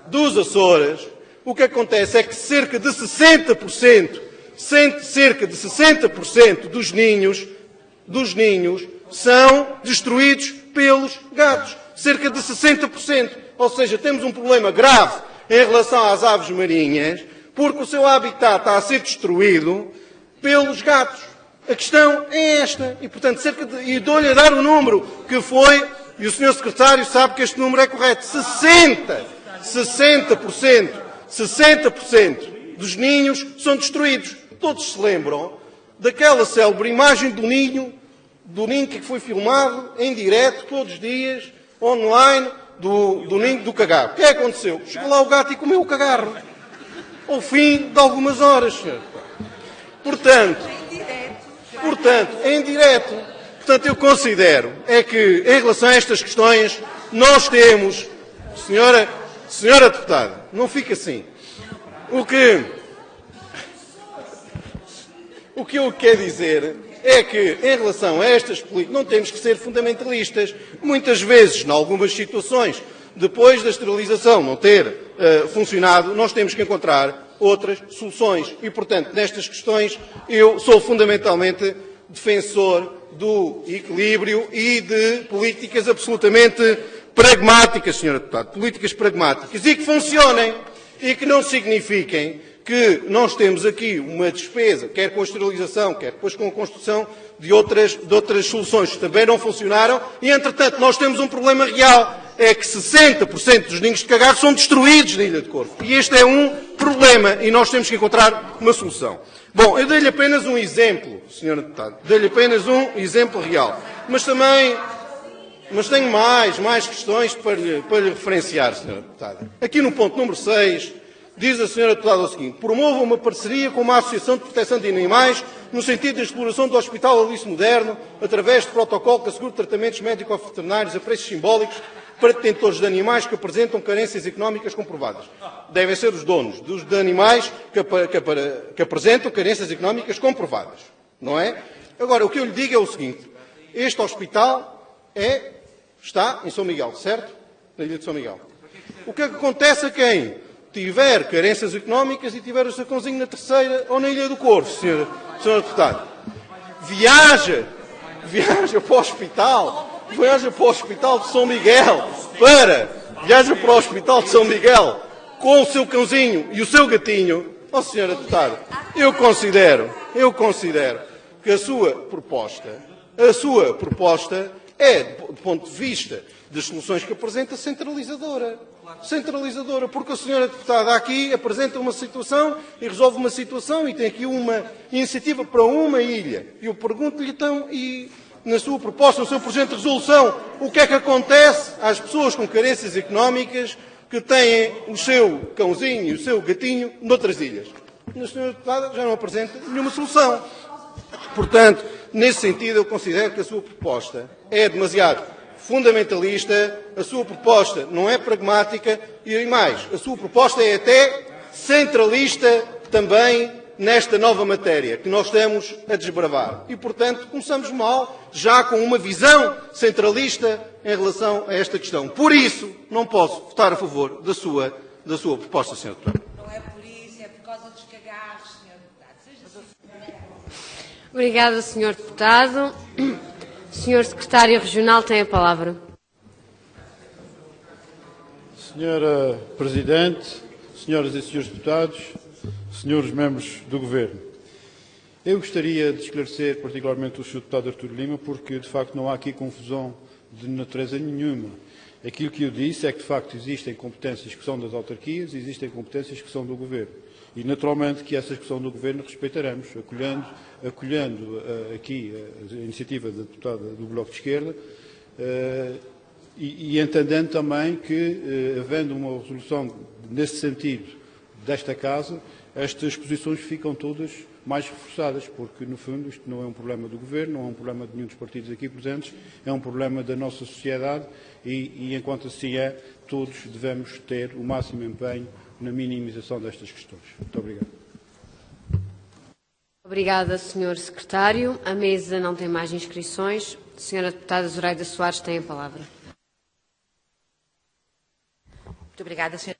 dos Açores, o que acontece é que cerca de 60% dos ninhos são destruídos pelos gatos. Cerca de 60%. Ou seja, temos um problema grave em relação às aves marinhas, porque o seu habitat está a ser destruído pelos gatos. A questão é esta. E, portanto, e dou-lhe a dar o número que foi, e o Sr. Secretário sabe que este número é correto, 60% dos ninhos são destruídos. Todos se lembram daquela célebre imagem do ninho que foi filmado em direto, todos os dias, online, do ninho do cagarro. O que é que aconteceu? Chegou lá o gato e comeu o cagarro. Ao fim de algumas horas, senhor. Portanto, em direto. Portanto, eu considero que, em relação a estas questões, nós temos... Senhora deputada, não fique assim. O que eu quero dizer é que, em relação a estas políticas, não temos que ser fundamentalistas. Muitas vezes, em algumas situações, depois da esterilização não ter funcionado, nós temos que encontrar outras soluções. E, portanto, nestas questões, eu sou fundamentalmente defensor do equilíbrio e de políticas absolutamente pragmáticas, senhora deputada. Políticas pragmáticas. E que funcionem. E que não signifiquem que nós temos aqui uma despesa, quer com a esterilização, quer depois com a construção de outras soluções que também não funcionaram. E, entretanto, nós temos um problema real. É que 60% dos ninhos de cagarro são destruídos na Ilha de Corvo. E este é um problema e nós temos que encontrar uma solução. Bom, eu dei-lhe apenas um exemplo, senhora deputada. Dei-lhe apenas um exemplo real. Mas tenho mais questões para lhe referenciar, senhora deputada. Aqui no ponto número 6, diz a senhora deputada o seguinte: promova uma parceria com uma associação de proteção de animais no sentido da exploração do Hospital Alice Moderno, através de protocolo que assegure tratamentos médico-veterinários a preços simbólicos para detentores de animais que apresentam carências económicas comprovadas. Devem ser os donos de animais que apresentam carências económicas comprovadas, não é? Agora, o que eu lhe digo é o seguinte, este hospital está em São Miguel, certo? Na ilha de São Miguel. O que é que acontece a quem tiver carências económicas e tiver o seu cãozinho na Terceira ou na Ilha do Corvo, Sr. Deputado? Viaja para o hospital, de São Miguel, viaja para o hospital de São Miguel com o seu cãozinho e o seu gatinho. Oh, Sra. Deputada, eu considero que a sua proposta é, do ponto de vista das soluções que apresenta, centralizadora, porque a Sra. Deputada aqui apresenta uma situação e resolve uma situação e tem aqui uma iniciativa para uma ilha. Eu pergunto-lhe então, e na sua proposta, no seu projeto de resolução, o que é que acontece às pessoas com carências económicas que têm o seu cãozinho e o seu gatinho noutras ilhas? A Sra. Deputada já não apresenta nenhuma solução. Portanto, nesse sentido, eu considero que a sua proposta é demasiado fundamentalista, a sua proposta não é pragmática e, mais, a sua proposta é até centralista também nesta nova matéria que nós estamos a desbravar. E, portanto, começamos mal, já com uma visão centralista em relação a esta questão. Por isso, não posso votar a favor da sua proposta, Sr. Deputado. Não é por isso, é por causa dos cagarros, Sr. Deputado. Obrigada, Sr. Deputado. Sr. Secretário Regional tem a palavra. Senhora Presidente, Senhoras e Senhores Deputados, Senhores Membros do Governo, eu gostaria de esclarecer particularmente o Sr. Deputado Artur Lima, porque de facto não há aqui confusão de natureza nenhuma. Aquilo que eu disse é que de facto existem competências que são das autarquias e existem competências que são do Governo. E naturalmente que essas que são do Governo respeitaremos, acolhendo aqui a iniciativa da deputada do Bloco de Esquerda e entendendo também que, havendo uma resolução nesse sentido desta Casa, estas posições ficam todas mais reforçadas, porque, no fundo, isto não é um problema do Governo, não é um problema de nenhum dos partidos aqui presentes, é um problema da nossa sociedade e enquanto assim é, todos devemos ter o máximo empenho na minimização destas questões. Muito obrigado. Obrigada, Sr. Secretário. A mesa não tem mais inscrições. A Sra. Deputada Zoraida Soares tem a palavra. Muito obrigada, Sra.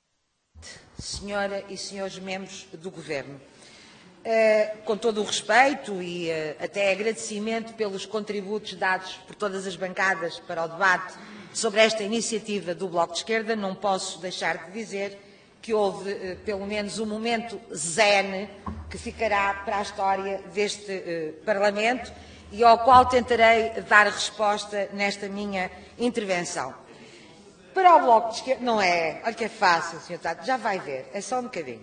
Senhora e senhores membros do Governo. Com todo o respeito e até agradecimento pelos contributos dados por todas as bancadas para o debate sobre esta iniciativa do Bloco de Esquerda, não posso deixar de dizer que houve pelo menos um momento zen que ficará para a história deste Parlamento e ao qual tentarei dar resposta nesta minha intervenção. Para o Bloco de Esquerda, não é, olha que é fácil, Sr. Deputado, já vai ver, é só um bocadinho.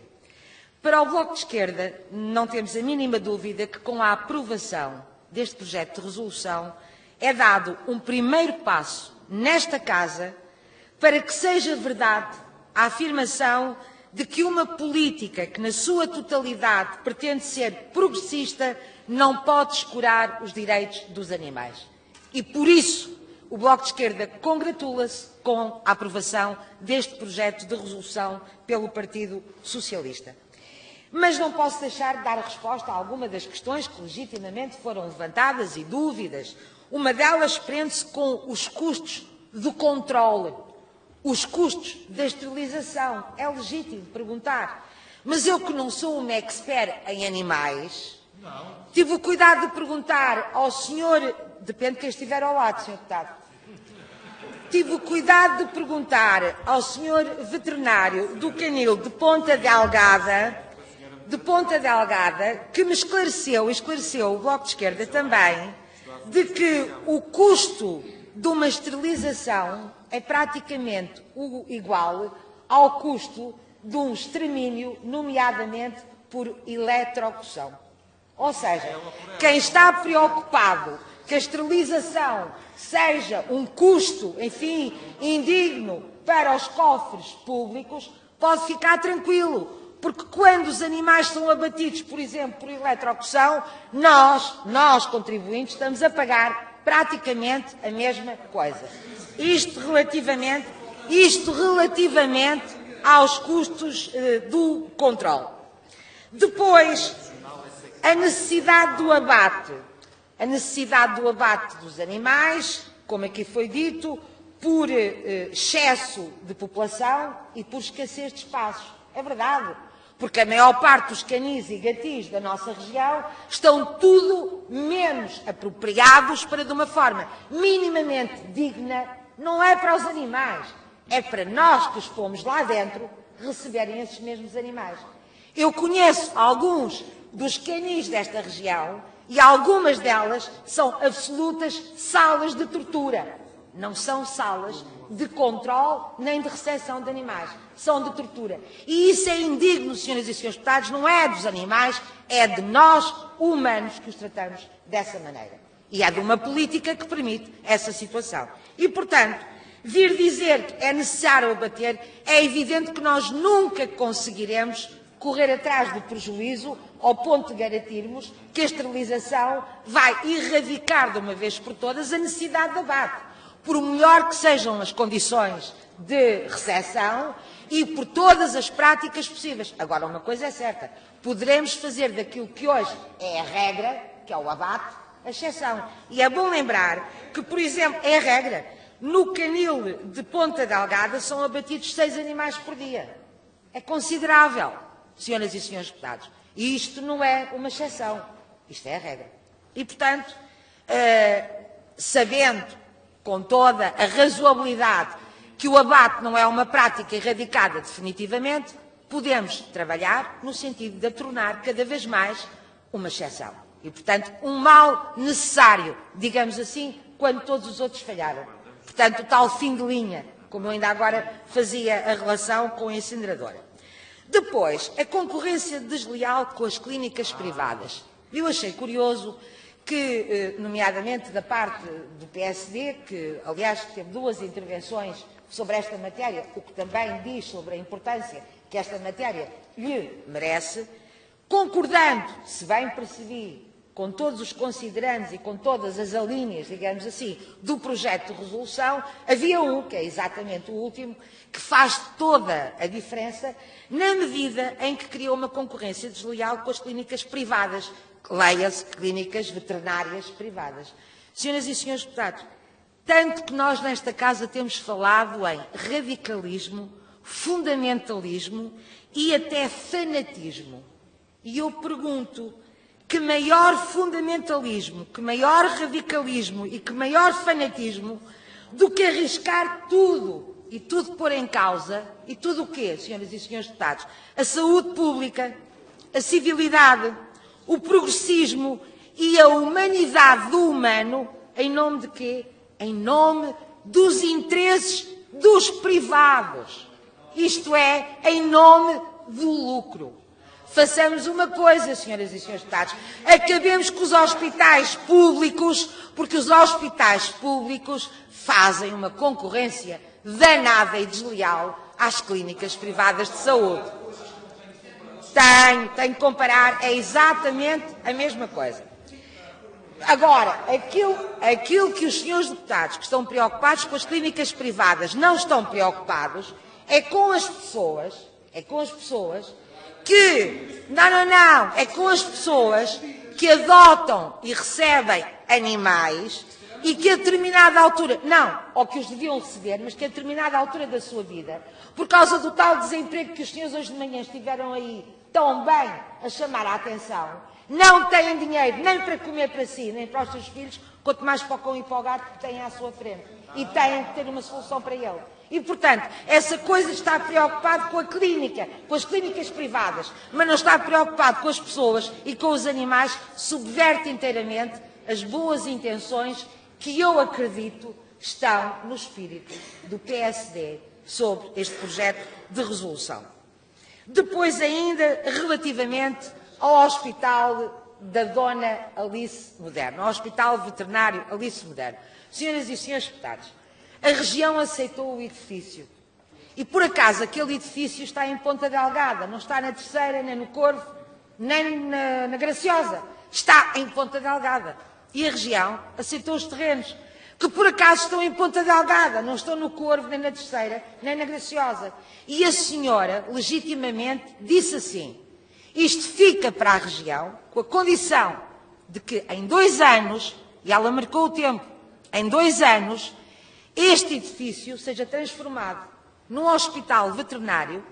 Para o Bloco de Esquerda, não temos a mínima dúvida que com a aprovação deste projeto de resolução é dado um primeiro passo nesta Casa para que seja verdade a afirmação de que uma política que na sua totalidade pretende ser progressista não pode escurar os direitos dos animais. E por isso o Bloco de Esquerda congratula-se com a aprovação deste projeto de resolução pelo Partido Socialista. Mas não posso deixar de dar a resposta a alguma das questões que legitimamente foram levantadas e dúvidas. Uma delas prende-se com os custos do controle, os custos da esterilização. É legítimo perguntar. Mas eu, que não sou uma expert em animais, tive o cuidado de perguntar ao senhor, depende de quem estiver ao lado, Sr. Deputado, tive o cuidado de perguntar ao senhor veterinário do canil de Ponta Delgada, que me esclareceu, e esclareceu o Bloco de Esquerda também, de que o custo de uma esterilização é praticamente igual ao custo de um extermínio, nomeadamente por eletrocução. Ou seja, quem está preocupado que a esterilização seja um custo, enfim, indigno para os cofres públicos, pode ficar tranquilo, porque quando os animais são abatidos, por exemplo, por eletrocução, nós contribuintes, estamos a pagar praticamente a mesma coisa. Isto relativamente aos custos do controle. Depois, a necessidade do abate. A necessidade do abate dos animais, como aqui foi dito, por excesso de população e por escassez de espaços. É verdade, porque a maior parte dos canis e gatis da nossa região estão tudo menos apropriados para, de uma forma minimamente digna, não é para os animais, é para nós que os fomos lá dentro receberem esses mesmos animais. Eu conheço alguns dos canis desta região e algumas delas são absolutas salas de tortura. Não são salas de controle nem de recepção de animais. São de tortura. E isso é indigno, senhoras e senhores deputados, não é dos animais, é de nós, humanos, que os tratamos dessa maneira. E é de uma política que permite essa situação. E, portanto, vir dizer que é necessário abater, é evidente que nós nunca conseguiremos correr atrás do prejuízo ao ponto de garantirmos que a esterilização vai erradicar de uma vez por todas a necessidade de abate. Por melhor que sejam as condições de recepção e por todas as práticas possíveis. Agora, uma coisa é certa, poderemos fazer daquilo que hoje é a regra, que é o abate, a exceção. E é bom lembrar que, por exemplo, é a regra, no canil de Ponta Delgada são abatidos 6 animais por dia. É considerável, senhoras e senhores deputados. E isto não é uma exceção, isto é a regra. E, portanto, sabendo com toda a razoabilidade que o abate não é uma prática erradicada definitivamente, podemos trabalhar no sentido de a tornar cada vez mais uma exceção. E, portanto, um mal necessário, digamos assim, quando todos os outros falharam. Portanto, o tal fim de linha, como eu ainda agora fazia a relação com a incineradora. Depois, a concorrência desleal com as clínicas privadas. Eu achei curioso que, nomeadamente da parte do PSD, que aliás teve 2 intervenções sobre esta matéria, o que também diz sobre a importância que esta matéria lhe merece, concordando, se bem percebi, com todos os considerandos e com todas as alíneas, digamos assim, do projeto de resolução, havia um, que é exatamente o último, que faz toda a diferença na medida em que criou uma concorrência desleal com as clínicas privadas, leia-se clínicas veterinárias privadas. Senhoras e senhores deputados, tanto que nós nesta casa temos falado em radicalismo, fundamentalismo e até fanatismo. E eu pergunto, que maior fundamentalismo, que maior radicalismo e que maior fanatismo do que arriscar tudo e tudo pôr em causa, e tudo o quê, senhoras e senhores deputados? A saúde pública, a civilidade, o progressismo e a humanidade do humano, em nome de quê? Em nome dos interesses dos privados. Isto é, em nome do lucro. Façamos uma coisa, senhoras e senhores deputados, acabemos com os hospitais públicos, porque os hospitais públicos fazem uma concorrência danada e desleal às clínicas privadas de saúde. Tem que comparar, é exatamente a mesma coisa. Agora, aquilo que os senhores deputados que estão preocupados com as clínicas privadas não estão preocupados é com as pessoas que, é com as pessoas que adotam e recebem animais e que a determinada altura, ou que os deviam receber, mas que a determinada altura da sua vida, por causa do tal desemprego que os senhores hoje de manhã estiveram aí tão bem a chamar a atenção, não têm dinheiro nem para comer para si, nem para os seus filhos, quanto mais para o cão e para o gato que têm à sua frente. E têm que ter uma solução para ele. E, portanto, essa coisa está preocupado com a clínica, com as clínicas privadas, mas não está preocupado com as pessoas e com os animais, subverte inteiramente as boas intenções que eu acredito estão no espírito do PSD sobre este projeto de resolução. Depois ainda, relativamente ao Hospital da Dona Alice Moderno, ao Hospital Veterinário Alice Moderno. Senhoras e senhores deputados, a região aceitou o edifício E, por acaso, aquele edifício está em Ponta Delgada, não está na Terceira, nem no Corvo, nem na Graciosa. Está em Ponta Delgada. E a região aceitou os terrenos, que por acaso estão em Ponta Delgada, não estão no Corvo, nem na Terceira, nem na Graciosa. E a senhora, legitimamente, disse assim: isto fica para a região, com a condição de que em 2 anos, e ela marcou o tempo, em 2 anos, este edifício seja transformado num hospital veterinário,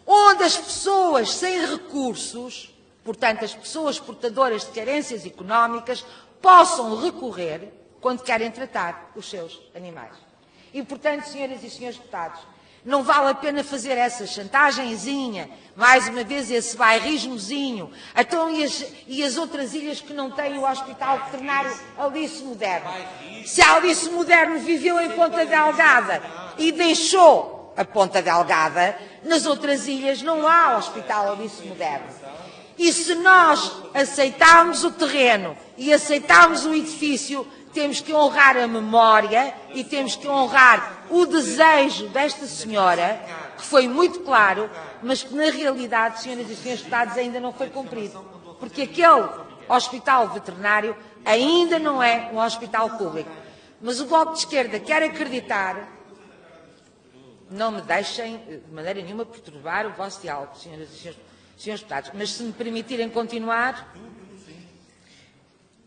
onde as pessoas sem recursos, portanto as pessoas portadoras de carências económicas, possam recorrer quando querem tratar os seus animais. E, portanto, senhoras e senhores deputados, não vale a pena fazer essa chantagemzinha, mais uma vez esse bairrismozinho. Então, e as outras ilhas que não têm o Hospital Veterinário Alice Moderno? Se a Alice Moderno viveu em Ponta Delgada e deixou a Ponta Delgada, nas outras ilhas não há Hospital Alice Moderno. E se nós aceitarmos o terreno e aceitarmos o edifício, temos que honrar a memória e temos que honrar o desejo desta senhora, que foi muito claro, mas que na realidade, senhoras e senhores deputados, ainda não foi cumprido. Porque aquele hospital veterinário ainda não é um hospital público. Mas o Bloco de Esquerda quer acreditar, não me deixem de maneira nenhuma perturbar o vosso diálogo, senhoras e senhores deputados, mas se me permitirem continuar,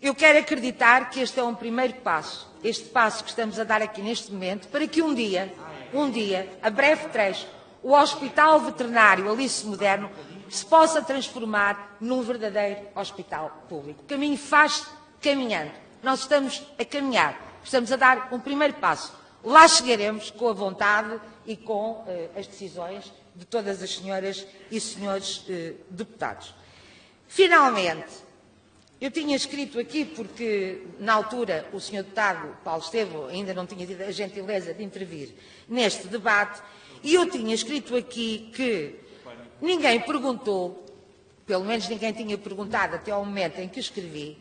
eu quero acreditar que este é um primeiro passo, este passo que estamos a dar aqui neste momento, para que um dia, a breve trecho, o Hospital Veterinário Alice Moderno se possa transformar num verdadeiro hospital público. O caminho faz caminhando. Nós estamos a caminhar, estamos a dar um primeiro passo. Lá chegaremos com a vontade e com as decisões de todas as senhoras e senhores deputados. Finalmente, eu tinha escrito aqui, porque na altura o senhor deputado Paulo Estevo ainda não tinha tido a gentileza de intervir neste debate, e eu tinha escrito aqui que ninguém perguntou, pelo menos ninguém tinha perguntado até ao momento em que escrevi,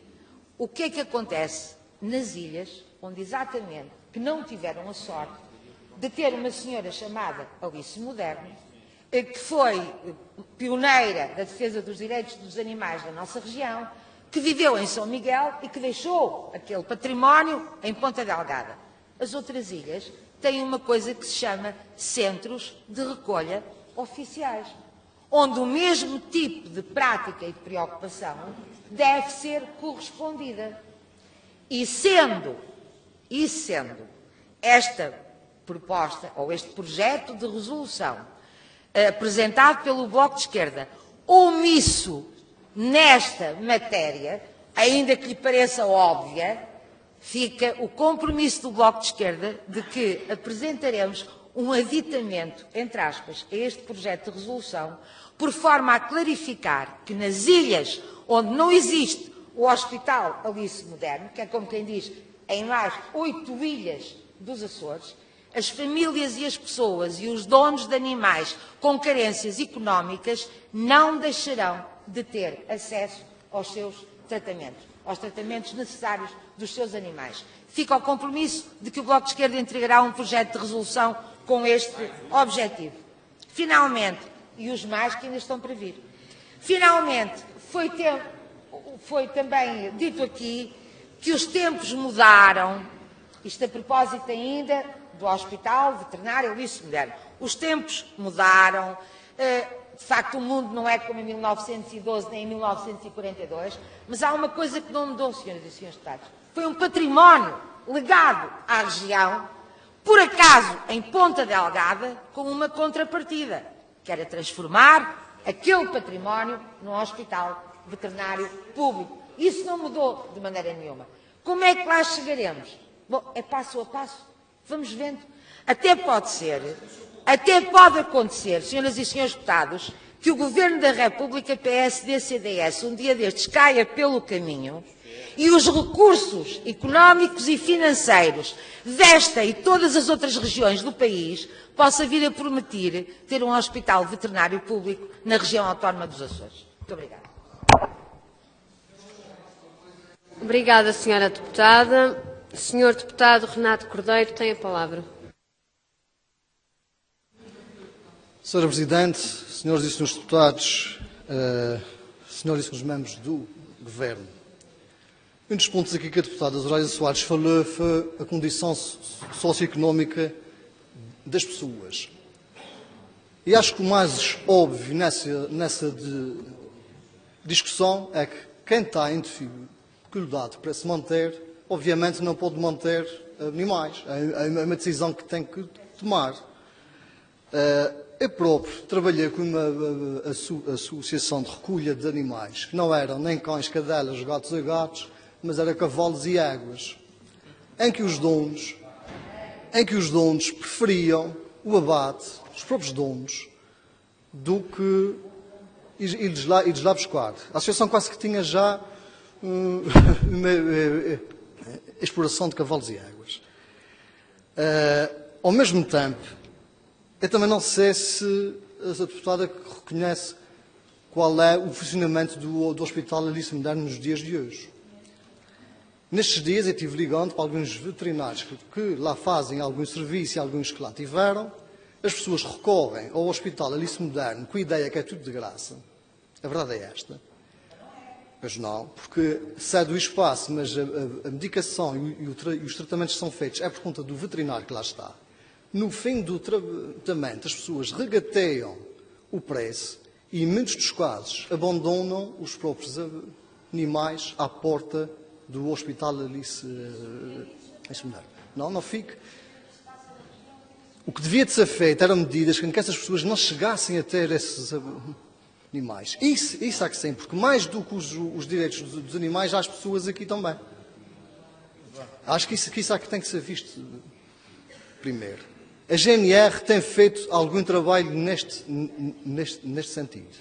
o que é que acontece nas ilhas, onde exatamente que não tiveram a sorte de ter uma senhora chamada Alice Moderno, que foi pioneira da defesa dos direitos dos animais da nossa região, que viveu em São Miguel e que deixou aquele património em Ponta Delgada. As outras ilhas têm uma coisa que se chama centros de recolha oficiais, onde o mesmo tipo de prática e de preocupação deve ser correspondida. E sendo esta proposta, ou este projeto de resolução apresentado pelo Bloco de Esquerda, omisso nesta matéria, ainda que lhe pareça óbvia, fica o compromisso do Bloco de Esquerda de que apresentaremos um aditamento, entre aspas, a este projeto de resolução, por forma a clarificar que nas ilhas onde não existe o Hospital Alice Moderno, que é como quem diz, em mais 8 ilhas dos Açores, as famílias e as pessoas e os donos de animais com carências económicas não deixarão de ter acesso aos seus tratamentos, aos tratamentos necessários dos seus animais. Fica o compromisso de que o Bloco de Esquerda entregará um projeto de resolução com este objetivo. Finalmente, e os mais que ainda estão para vir, finalmente foi também dito aqui que os tempos mudaram, isto a propósito ainda do Hospital Veterinário Alice Moderno. Os tempos mudaram, de facto o mundo não é como em 1912 nem em 1942, mas há uma coisa que não mudou, senhoras e senhores deputados. Foi um património legado à região, por acaso em Ponta Delgada, com uma contrapartida, que era transformar aquele património num hospital veterinário público. Isso não mudou de maneira nenhuma. Como é que lá chegaremos? Bom, é passo a passo. Vamos vendo. Até pode acontecer, senhoras e senhores deputados, que o Governo da República, PSD-CDS, um dia destes caia pelo caminho e os recursos económicos e financeiros desta e todas as outras regiões do país possa vir a permitir ter um hospital veterinário público na região autónoma dos Açores. Muito obrigada. Obrigada, senhora deputada. Senhor deputado Renato Cordeiro tem a palavra. Sra. Presidente, senhoras e senhores deputados, senhoras e senhores membros do Governo, um dos pontos aqui que a deputada Zoraida Soares falou foi a condição socioeconómica das pessoas. E acho que o mais óbvio nessa discussão é que quem está em dificuldade para se manter, obviamente não pode manter animais. É uma decisão que tem que tomar. Eu próprio trabalhei com uma associação de recolha de animais, que não eram nem cães, cadelas, gatos a gatos, mas eram cavalos e éguas, em que os donos preferiam o abate, os próprios donos, do que ir-lhes lá buscar. A associação quase que tinha já uma exploração de cavalos e éguas. Ao mesmo tempo, eu também não sei se a deputada reconhece qual é o funcionamento do Hospital Alice Moderno nos dias de hoje. Nestes dias eu estive ligando para alguns veterinários que lá fazem algum serviço e alguns que lá tiveram. As pessoas recorrem ao Hospital Alice Moderno com a ideia que é tudo de graça. A verdade é esta. Mas não, porque cede o espaço, mas a medicação e os tratamentos que são feitos é por conta do veterinário que lá está. No fim do tratamento, as pessoas regateiam o preço e, em muitos dos casos, abandonam os próprios animais à porta do Hospital Alice Moderno. Não fique. O que devia de ser feito eram medidas em que essas pessoas não chegassem a ter esses animais. Isso há que sim, porque mais do que os direitos dos animais, há as pessoas aqui também. Acho que isso há que tem que ser visto primeiro. A GNR tem feito algum trabalho neste sentido.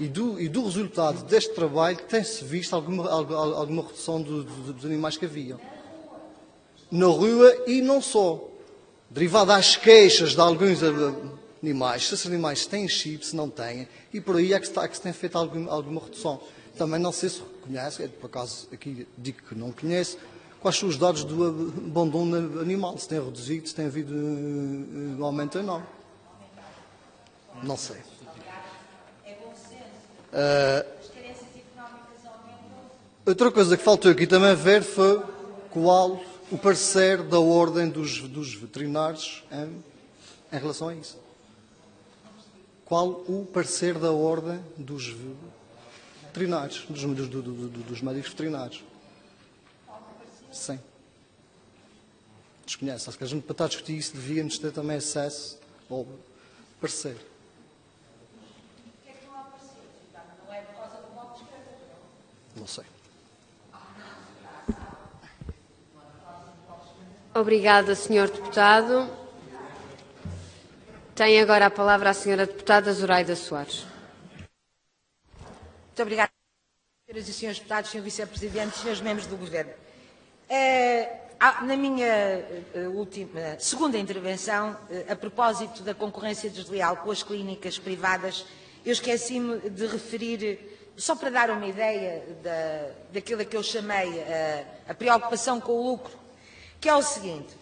E do resultado deste trabalho tem-se visto alguma redução dos animais que haviam. Na rua e não só. Derivado às queixas de alguns animais, se esses animais têm chip, se não têm, e por aí é que se tem feito alguma redução. Também não sei se reconhece, por acaso aqui digo que não conheço, quais são os dados do abandono animal, se tem reduzido, se tem havido um aumento ou não. Não sei. Outra coisa que faltou aqui também ver foi qual o parecer da ordem dos veterinários em relação a isso. Qual o parecer da ordem dos veterinários, dos médicos veterinários? Sim. Desconhece. Acho que a gente, para estar a discutir isso, devíamos ter também acesso ao parecer. Não sei. Obrigada, Sr. Deputado. Tem agora a palavra a Sra. Deputada Zoraida Soares. Muito obrigada, Senhoras e Senhores Deputados, Sr. Vice-Presidente, Senhores Membros do Governo. Na minha segunda intervenção, a propósito da concorrência desleal com as clínicas privadas, eu esqueci-me de referir, só para dar uma ideia daquilo que eu chamei a preocupação com o lucro, que é o seguinte: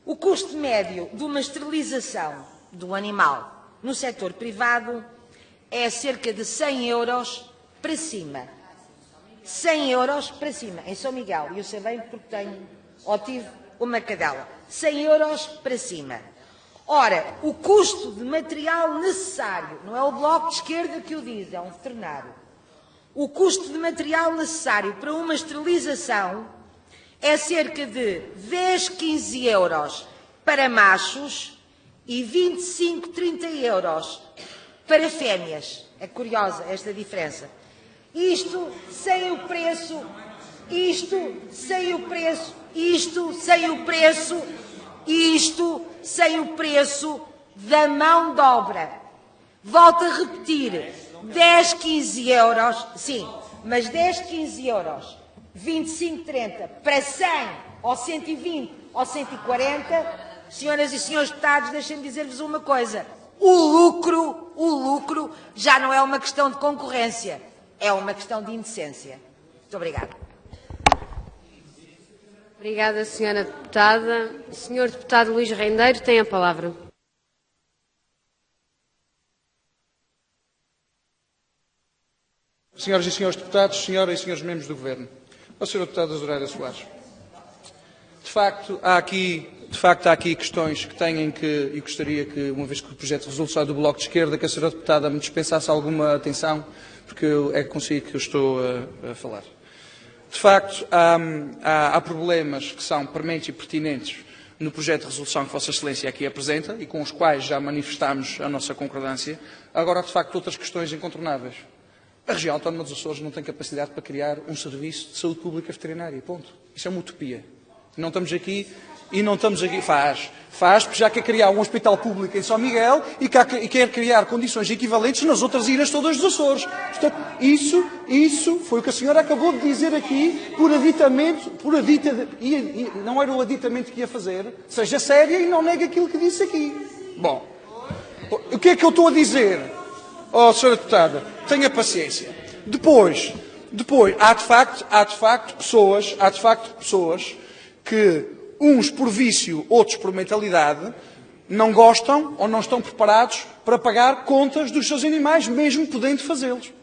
o custo médio de uma esterilização do animal no setor privado é cerca de 100 euros para cima. 100 euros para cima, em São Miguel. E eu sei bem porque tive uma cadela. 100 euros para cima. Ora, o custo de material necessário, não é o Bloco de Esquerda que o diz, é um veterinário. O custo de material necessário para uma esterilização é cerca de 10, 15 euros para machos e 25, 30 euros para fêmeas. É curiosa esta diferença. Isto sem o preço da mão de obra. Volto a repetir, 10, 15 euros, sim, mas 10, 15 euros, 25, 30, para 100, ou 120, ou 140, senhoras e senhores deputados, deixem-me dizer-vos uma coisa. O lucro já não é uma questão de concorrência, é uma questão de indecência. Muito obrigada. Obrigada, Sra. Deputada. Sr. Deputado Luís Rendeiro tem a palavra. Senhoras e senhores deputados, senhoras e senhores membros do Governo, ao Sr. Deputado Zoraida Soares, de facto há aqui questões que têm que, e gostaria que, uma vez que o projeto de resolução do Bloco de Esquerda, que a Sra. Deputada me dispensasse alguma atenção, porque é consigo que eu estou a falar. De facto, há problemas que são prementes e pertinentes no projeto de resolução que Vossa Excelência aqui apresenta e com os quais já manifestámos a nossa concordância. Agora, de facto, outras questões incontornáveis. A região autónoma dos Açores não tem capacidade para criar um serviço de saúde pública veterinária. Ponto. Isso é uma utopia. Não estamos aqui. Faz, porque já quer criar um hospital público em São Miguel e quer criar condições equivalentes nas outras ilhas todas dos Açores. Portanto, isso foi o que a senhora acabou de dizer aqui por aditamento, e não era o aditamento que ia fazer. Seja séria e não negue aquilo que disse aqui. Bom, o que é que eu estou a dizer? Oh, senhora deputada, tenha paciência. Depois, há de facto pessoas que, uns por vício, outros por mentalidade, não gostam ou não estão preparados para pagar contas dos seus animais, mesmo podendo fazê-los.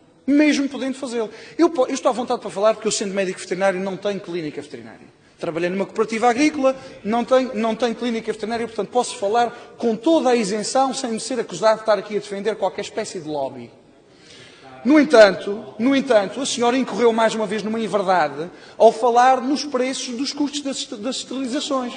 Eu estou à vontade para falar porque eu, sendo médico veterinário, não tenho clínica veterinária. Trabalhei numa cooperativa agrícola, não tenho clínica veterinária, portanto posso falar com toda a isenção, sem me ser acusado de estar aqui a defender qualquer espécie de lobby. No entanto, a senhora incorreu mais uma vez numa inverdade ao falar nos preços dos custos das esterilizações.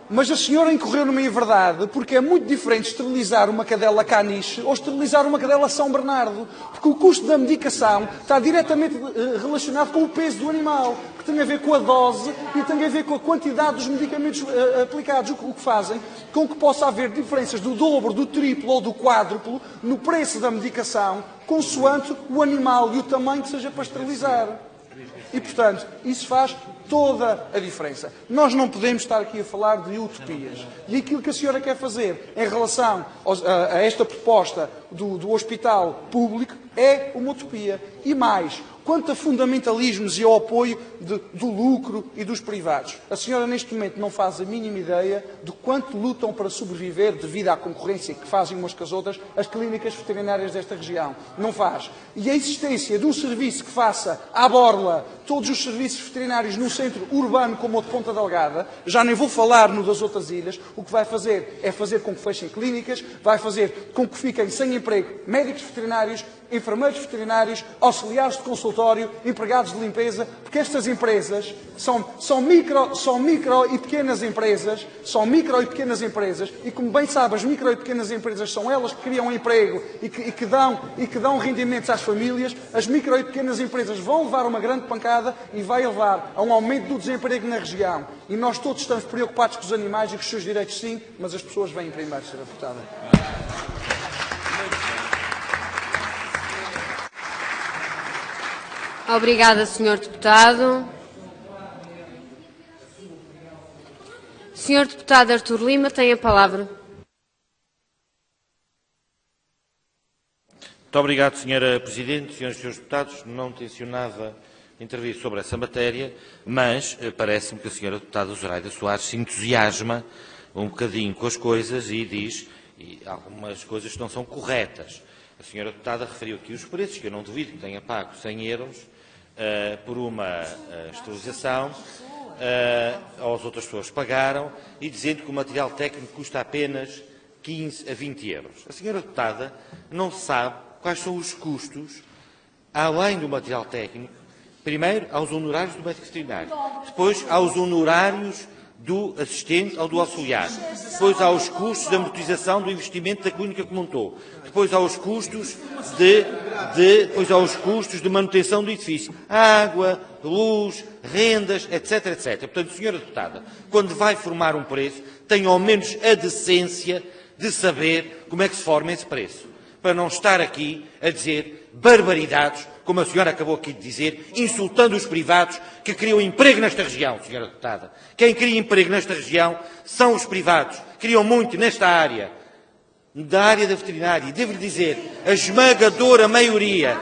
Mas a senhora incorreu numa inverdade porque é muito diferente esterilizar uma cadela caniche ou esterilizar uma cadela São Bernardo. Porque o custo da medicação está diretamente relacionado com o peso do animal, que tem a ver com a dose e tem a ver com a quantidade dos medicamentos aplicados, o que fazem com que possa haver diferenças do dobro, do triplo ou do quádruplo no preço da medicação, consoante o animal e o tamanho que seja para esterilizar. E, portanto, isso faz toda a diferença. Nós não podemos estar aqui a falar de utopias. E aquilo que a senhora quer fazer em relação a esta proposta do hospital público é uma utopia. E mais, quanto a fundamentalismos e ao apoio do lucro e dos privados. A senhora, neste momento, não faz a mínima ideia de quanto lutam para sobreviver devido à concorrência que fazem umas com as outras as clínicas veterinárias desta região. Não faz. E a existência de um serviço que faça à borla todos os serviços veterinários num centro urbano como o de Ponta Delgada, já nem vou falar no das outras ilhas, o que vai fazer é fazer com que fechem clínicas, vai fazer com que fiquem sem emprego médicos veterinários, enfermeiros veterinários, auxiliares de consultório, empregados de limpeza, porque estas empresas são micro e pequenas empresas, e como bem sabe, as micro e pequenas empresas são elas que criam emprego e que dão rendimentos às famílias. As micro e pequenas empresas vão levar uma grande pancada e vai levar a um aumento do desemprego na região. E nós todos estamos preocupados com os animais e com os seus direitos, sim, mas as pessoas vêm primeiro, Sra. Deputada. Obrigada, Sr. Deputado. Sr. Deputado Artur Lima tem a palavra. Muito obrigado, Sra. Presidente. Senhoras e senhores deputados, não tencionava intervir sobre essa matéria, mas parece-me que a Sra. Deputada Zoraida Soares se entusiasma um bocadinho com as coisas e diz algumas coisas que não são corretas. A Sra. Deputada referiu aqui os preços, que eu não duvido que tenha pago 100 euros por uma esterilização, as outras pessoas pagaram, e dizendo que o material técnico custa apenas 15 a 20 euros. A Sra. Deputada não sabe quais são os custos, além do material técnico. Primeiro, aos honorários do médico veterinário, depois aos honorários do assistente ou do auxiliar, depois aos custos de amortização do investimento da clínica que montou, depois aos custos de manutenção do edifício, água, luz, rendas, etc, etc. Portanto, Sra. Deputada, quando vai formar um preço, tem ao menos a decência de saber como é que se forma esse preço, para não estar aqui a dizer barbaridades, como a senhora acabou aqui de dizer, insultando os privados que criam emprego nesta região, Sra. Deputada. Quem cria emprego nesta região são os privados. Criam muito nesta área, da área da veterinária. E devo-lhe dizer, a esmagadora maioria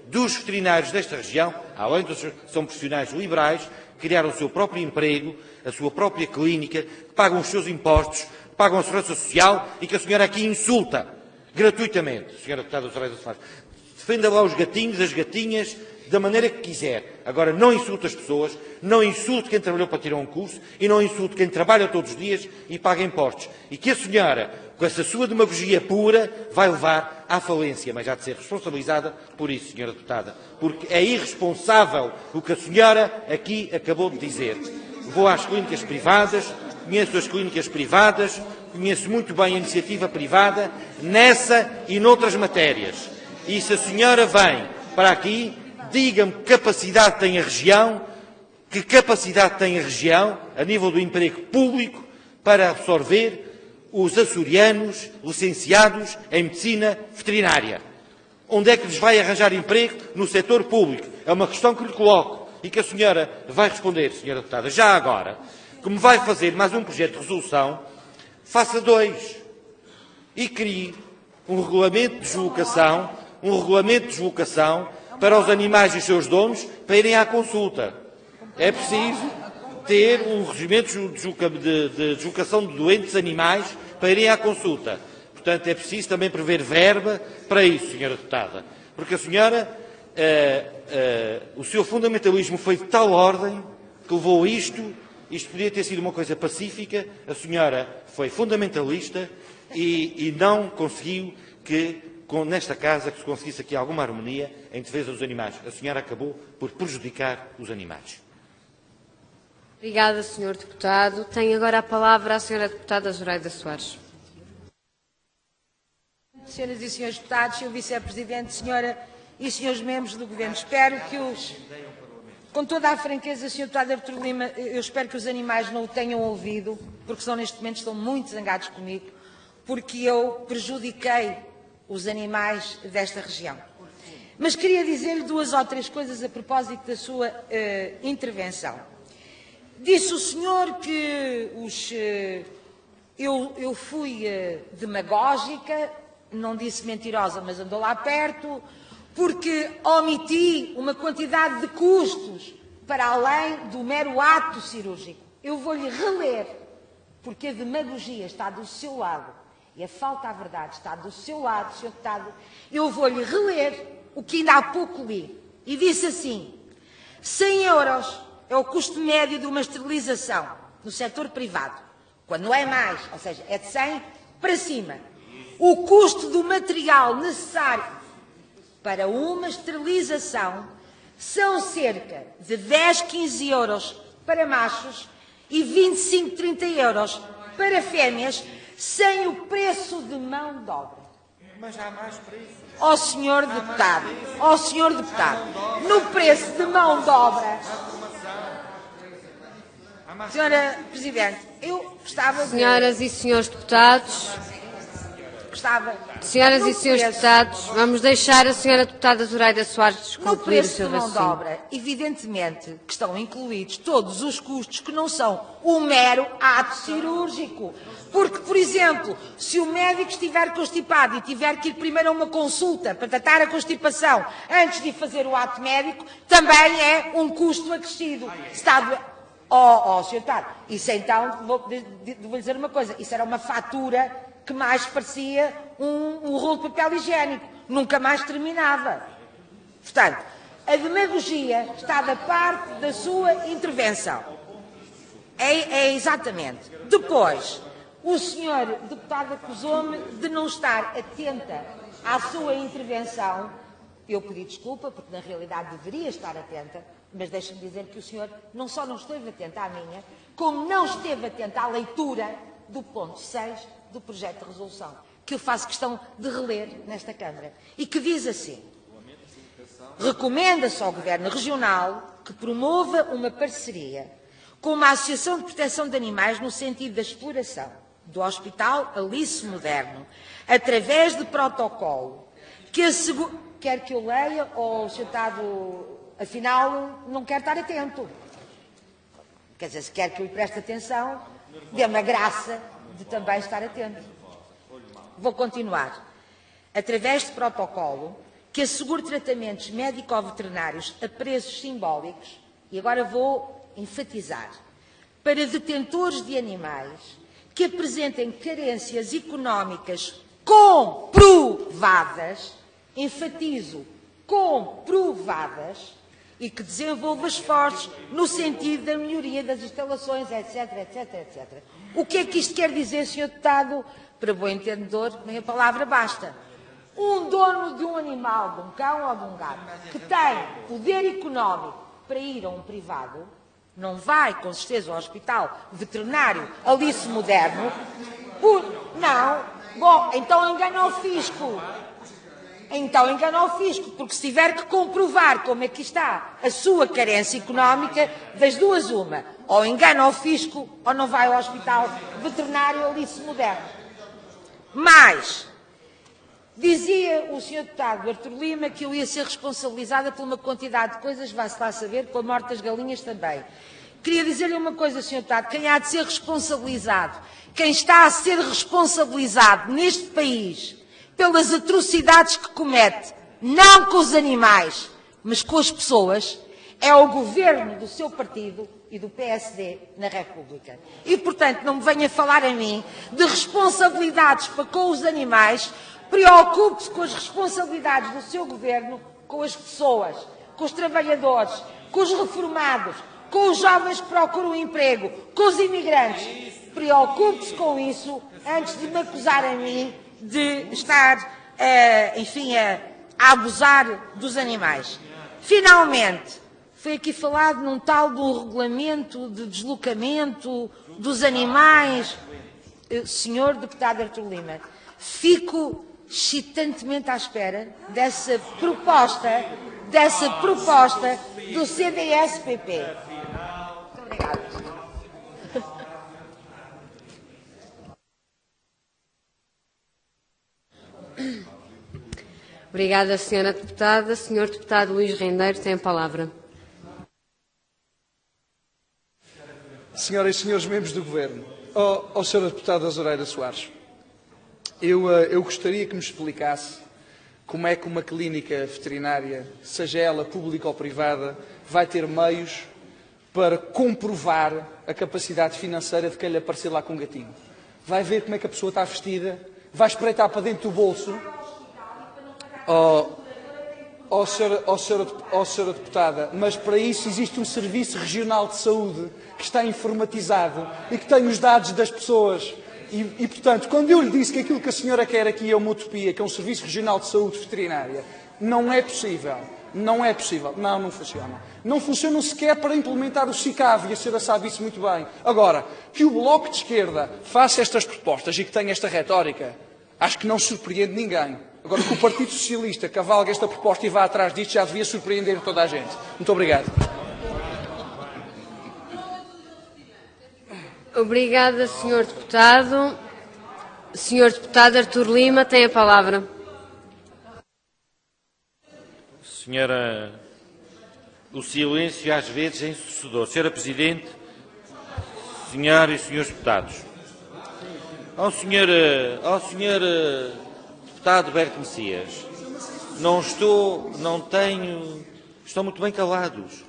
dos veterinários desta região, além de são profissionais liberais, criaram o seu próprio emprego, a sua própria clínica, que pagam os seus impostos, pagam a segurança social e que a senhora aqui insulta. gratuitamente, Sra. Deputada Soraya Soares. Defenda lá os gatinhos, as gatinhas, da maneira que quiser. Agora, não insulte as pessoas, não insulte quem trabalhou para tirar um curso e não insulte quem trabalha todos os dias e paga impostos. E que a senhora, com essa sua demagogia pura, vai levar à falência, mas há de ser responsabilizada por isso, Sra. Deputada, porque é irresponsável o que a senhora aqui acabou de dizer. Vou às clínicas privadas, conheço as clínicas privadas, conheço muito bem a iniciativa privada, nessa e noutras matérias. E se a senhora vem para aqui, diga-me que capacidade tem a região, a nível do emprego público, para absorver os açorianos licenciados em medicina veterinária. Onde é que lhes vai arranjar emprego no setor público? É uma questão que lhe coloco e que a senhora vai responder, Sra. Deputada. Já agora, como vai fazer mais um projeto de resolução, faça 2 e crie um regulamento de deslocação, para os animais e os seus donos para irem à consulta. É preciso ter um regimento de deslocação de doentes animais para irem à consulta. Portanto, é preciso também prever verba para isso, Sra. Deputada. Porque a senhora, o seu fundamentalismo foi de tal ordem que levou a isto podia ter sido uma coisa pacífica, a senhora foi fundamentalista e não conseguiu que, nesta casa, que se conseguisse aqui alguma harmonia em defesa dos animais. A senhora acabou por prejudicar os animais. Obrigada, Sr. Deputado. Tem agora a palavra a Sra. Deputada Zoraida Soares. Senhoras e senhores deputados, Sr. Vice-Presidente, senhora e senhores membros do Governo, espero que com toda a franqueza, Sr. Deputado Artur Lima, eu espero que os animais não o tenham ouvido, porque senão neste momento estão muito zangados comigo, porque eu prejudiquei os animais desta região. Mas queria dizer-lhe 2 ou 3 coisas a propósito da sua intervenção. Disse o senhor que eu fui demagógica, não disse mentirosa, mas andou lá perto, porque omiti uma quantidade de custos para além do mero ato cirúrgico. Eu vou-lhe reler, porque a demagogia está do seu lado e a falta à verdade está do seu lado, Sr. Deputado. Eu vou-lhe reler o que ainda há pouco li. E disse assim: 100 euros é o custo médio de uma esterilização no setor privado. Quando não é mais, ou seja, é de 100 para cima. O custo do material necessário para uma esterilização são cerca de 10, 15 euros para machos e 25, 30 euros para fêmeas, sem o preço de mão de obra. Mas há mais preço. Ó senhor deputado, no preço de mão de obra, Senhora Presidente, eu gostava de... Senhoras e senhores deputados, vamos deixar a senhora deputada Zoraida Soares concluir o seu raciocínio. No preço de mão de obra, evidentemente que estão incluídos todos os custos que não são um mero ato cirúrgico. Porque, por exemplo, se o médico estiver constipado e tiver que ir primeiro a uma consulta para tratar a constipação antes de fazer o ato médico, também é um custo acrescido. Sr. Deputado, isso então, vou-lhe dizer uma coisa, isso era uma fatura que mais parecia um rolo de papel higiênico, nunca mais terminava. Portanto, a demagogia está da parte da sua intervenção. É exatamente. Depois, o senhor deputado acusou-me de não estar atenta à sua intervenção. Eu pedi desculpa, porque na realidade deveria estar atenta, mas deixe-me dizer que o senhor não só não esteve atento à minha, como não esteve atento à leitura do ponto 6 do projeto de resolução, que eu faço questão de reler nesta Câmara, e que diz assim: recomenda-se ao Governo Regional que promova uma parceria com uma Associação de Proteção de Animais no sentido da exploração do Hospital Alice Moderno, através de protocolo que assegure... Quer que eu leia ou o Sr. Deputado, afinal, não quer estar atento? Quer dizer, se quer que eu lhe preste atenção, dê-me a graça de também estar atento. Vou continuar. Através de protocolo que assegure tratamentos médico-veterinários a preços simbólicos, e agora vou enfatizar, para detentores de animais que apresentem carências económicas comprovadas, enfatizo, comprovadas, e que desenvolva esforços no sentido da melhoria das instalações, etc, etc, etc. O que é que isto quer dizer, Sr. Deputado? Para bom entendedor, nem a palavra basta. Um dono de um animal, de um cão ou de um gato, que tem poder económico para ir a um privado, não vai, com certeza, ao hospital veterinário Alice Moderno, não, bom, então engana o fisco. Então engana o fisco, porque se tiver que comprovar como é que está a sua carência económica, das duas uma, ou engana o fisco ou não vai ao hospital veterinário Alice Moderno. Mas, dizia o Sr. Deputado Artur Lima que eu ia ser responsabilizada por uma quantidade de coisas, vai-se lá saber, com a morte das galinhas também. Queria dizer-lhe uma coisa, Sr. Deputado, quem há de ser responsabilizado, quem está a ser responsabilizado neste país pelas atrocidades que comete, não com os animais, mas com as pessoas, é o governo do seu partido e do PSD na República. E, portanto, não me venha falar a mim de responsabilidades para com os animais, preocupe-se com as responsabilidades do seu governo com as pessoas, com os trabalhadores, com os reformados, com os jovens que procuram emprego, com os imigrantes. Preocupe-se com isso antes de me acusar a mim de estar, enfim, a abusar dos animais. Finalmente, foi aqui falado num tal do regulamento de deslocamento dos animais. Senhor Deputado Artur Lima, fico excitantemente à espera dessa proposta do CDS-PP. Muito obrigada. Obrigada, Sra. Deputada. Sr. Deputado Luís Rendeiro tem a palavra. Senhoras e senhores membros do Governo, Sra. Deputada Zoraida Soares, eu gostaria que me explicasse como é que uma clínica veterinária, seja ela pública ou privada, vai ter meios para comprovar a capacidade financeira de quem lhe aparecer lá com um gatinho. Vai ver como é que a pessoa está vestida, vai espreitar para dentro do bolso. Sra. Deputada, mas para isso existe um Serviço Regional de Saúde que está informatizado e que tem os dados das pessoas. E, portanto, quando eu lhe disse que aquilo que a senhora quer aqui é uma utopia, que é um Serviço Regional de Saúde veterinária, não é possível. Não é possível. Não funciona. Não funciona sequer para implementar o SICAV, e a senhora sabe isso muito bem. Agora, que o Bloco de Esquerda faça estas propostas e que tenha esta retórica, acho que não surpreende ninguém. Agora, que o Partido Socialista cavalgue esta proposta e vá atrás disto já devia surpreender toda a gente. Muito obrigado. Obrigada, Sr. Deputado. Sr. Deputado Artur Lima tem a palavra. Senhora, o silêncio às vezes é ensurdecedor. Senhora Presidente, senhoras e senhores deputados, ao senhor Deputado Berto Messias, estão muito bem calados.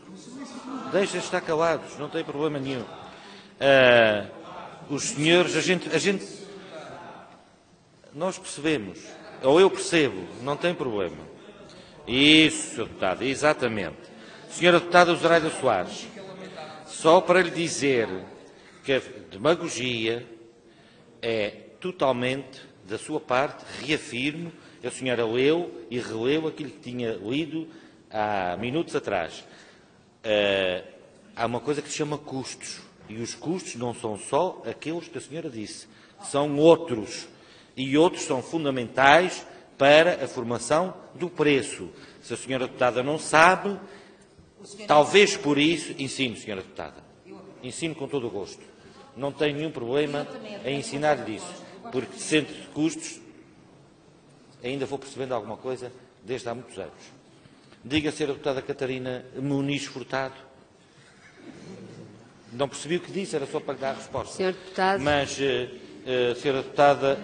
Deixem estar calados, não tem problema nenhum. Os senhores, nós percebemos, ou eu percebo, não tem problema. Isso, Sr. Deputado, exatamente. Senhora Deputada Zoraida Soares, só para lhe dizer que a demagogia é totalmente da sua parte, reafirmo, a senhora leu e releu aquilo que tinha lido há minutos atrás. Há uma coisa que se chama custos, e os custos não são só aqueles que a senhora disse, são outros, e outros são fundamentais para a formação do preço. Se a senhora deputada não sabe, talvez por isso, ensino, senhora deputada, ensino com todo o gosto. Não tenho nenhum problema em ensinar-lhe isso, porque sendo de custos, ainda vou percebendo alguma coisa desde há muitos anos. Diga, senhora deputada Catarina Muniz Furtado. Não percebi o que disse, era só para lhe dar a resposta. Senhor Deputado. Mas a senhora deputada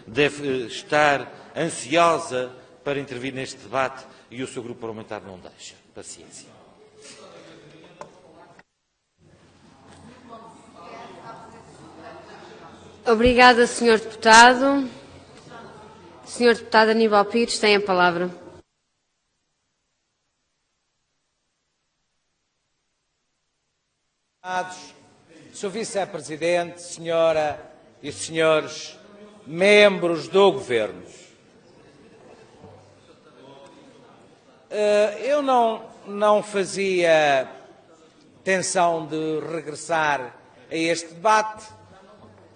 deve estar ansiosa para intervir neste debate e o seu grupo parlamentar não deixa. Paciência. Obrigada, Sr. Deputado. Senhor Deputado Aníbal Pires tem a palavra. Sr. Vice-Presidente, Senhora e Senhores membros do Governo, eu não fazia intenção de regressar a este debate.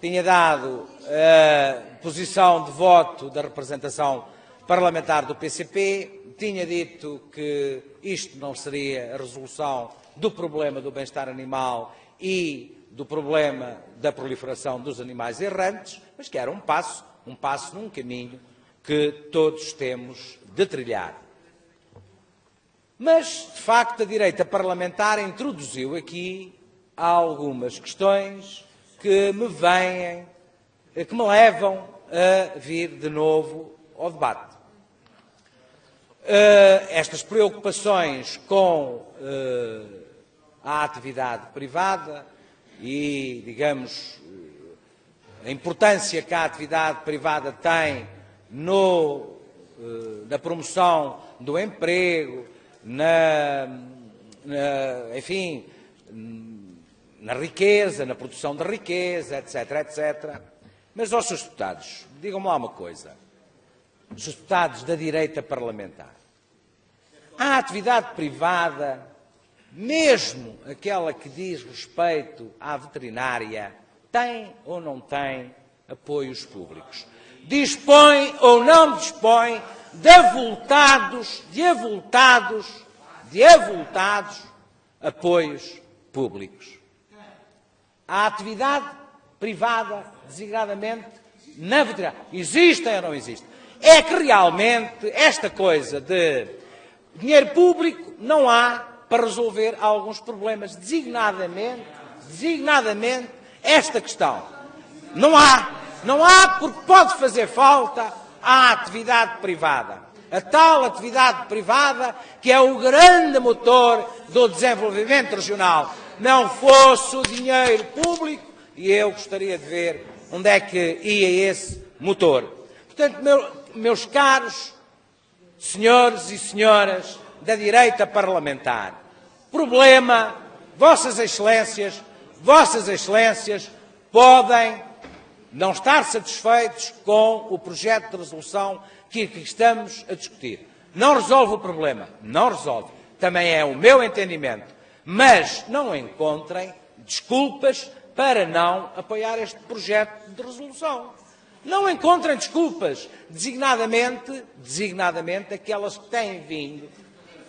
Tinha dado a posição de voto da representação parlamentar do PCP, tinha dito que isto não seria a resolução do problema do bem-estar animal e do problema da proliferação dos animais errantes, mas que era um passo num caminho que todos temos de trilhar. Mas, de facto, a direita parlamentar introduziu aqui algumas questões que me levam a vir de novo ao debate. Estas preocupações com a atividade privada e, digamos, a importância que a atividade privada tem na promoção do emprego, enfim, na riqueza, na produção de riqueza, etc, etc. Mas, aos seus deputados, digam-me lá uma coisa, os deputados da direita parlamentar, a atividade privada, mesmo aquela que diz respeito à veterinária, tem ou não tem apoios públicos? Dispõe ou não dispõe de avultados apoios públicos? A atividade privada, designadamente na veterinária, existem ou não existem? É que realmente esta coisa de dinheiro público não há para resolver alguns problemas, designadamente esta questão. Não há porque pode fazer falta à atividade privada. A tal atividade privada que é o grande motor do desenvolvimento regional. Não fosse o dinheiro público, e eu gostaria de ver onde é que ia esse motor. Portanto, meus caros senhores e senhoras da direita parlamentar, problema, Vossas Excelências podem não estar satisfeitos com o projeto de resolução que estamos a discutir. Não resolve o problema, não resolve. Também é o meu entendimento. Mas não encontrem desculpas para não apoiar este projeto de resolução. Não encontrem desculpas, designadamente aquelas que têm vindo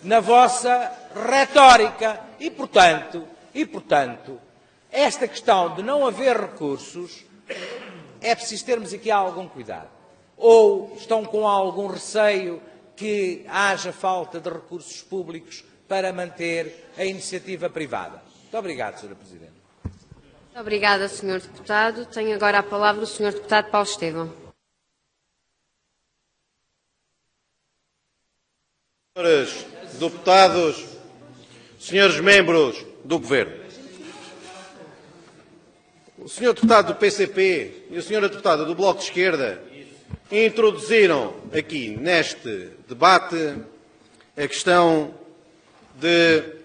na vossa retórica. E, portanto, esta questão de não haver recursos, é preciso termos aqui algum cuidado. Ou estão com algum receio que haja falta de recursos públicos para manter a iniciativa privada? Muito obrigado, Sra. Presidente. Muito obrigada, Sr. Deputado. Tenho agora a palavra o Sr. Deputado Paulo Estevão. Senhores deputados, senhores membros do Governo, o Sr. Deputado do PCP e a Sra. Deputada do Bloco de Esquerda introduziram aqui neste debate a questão de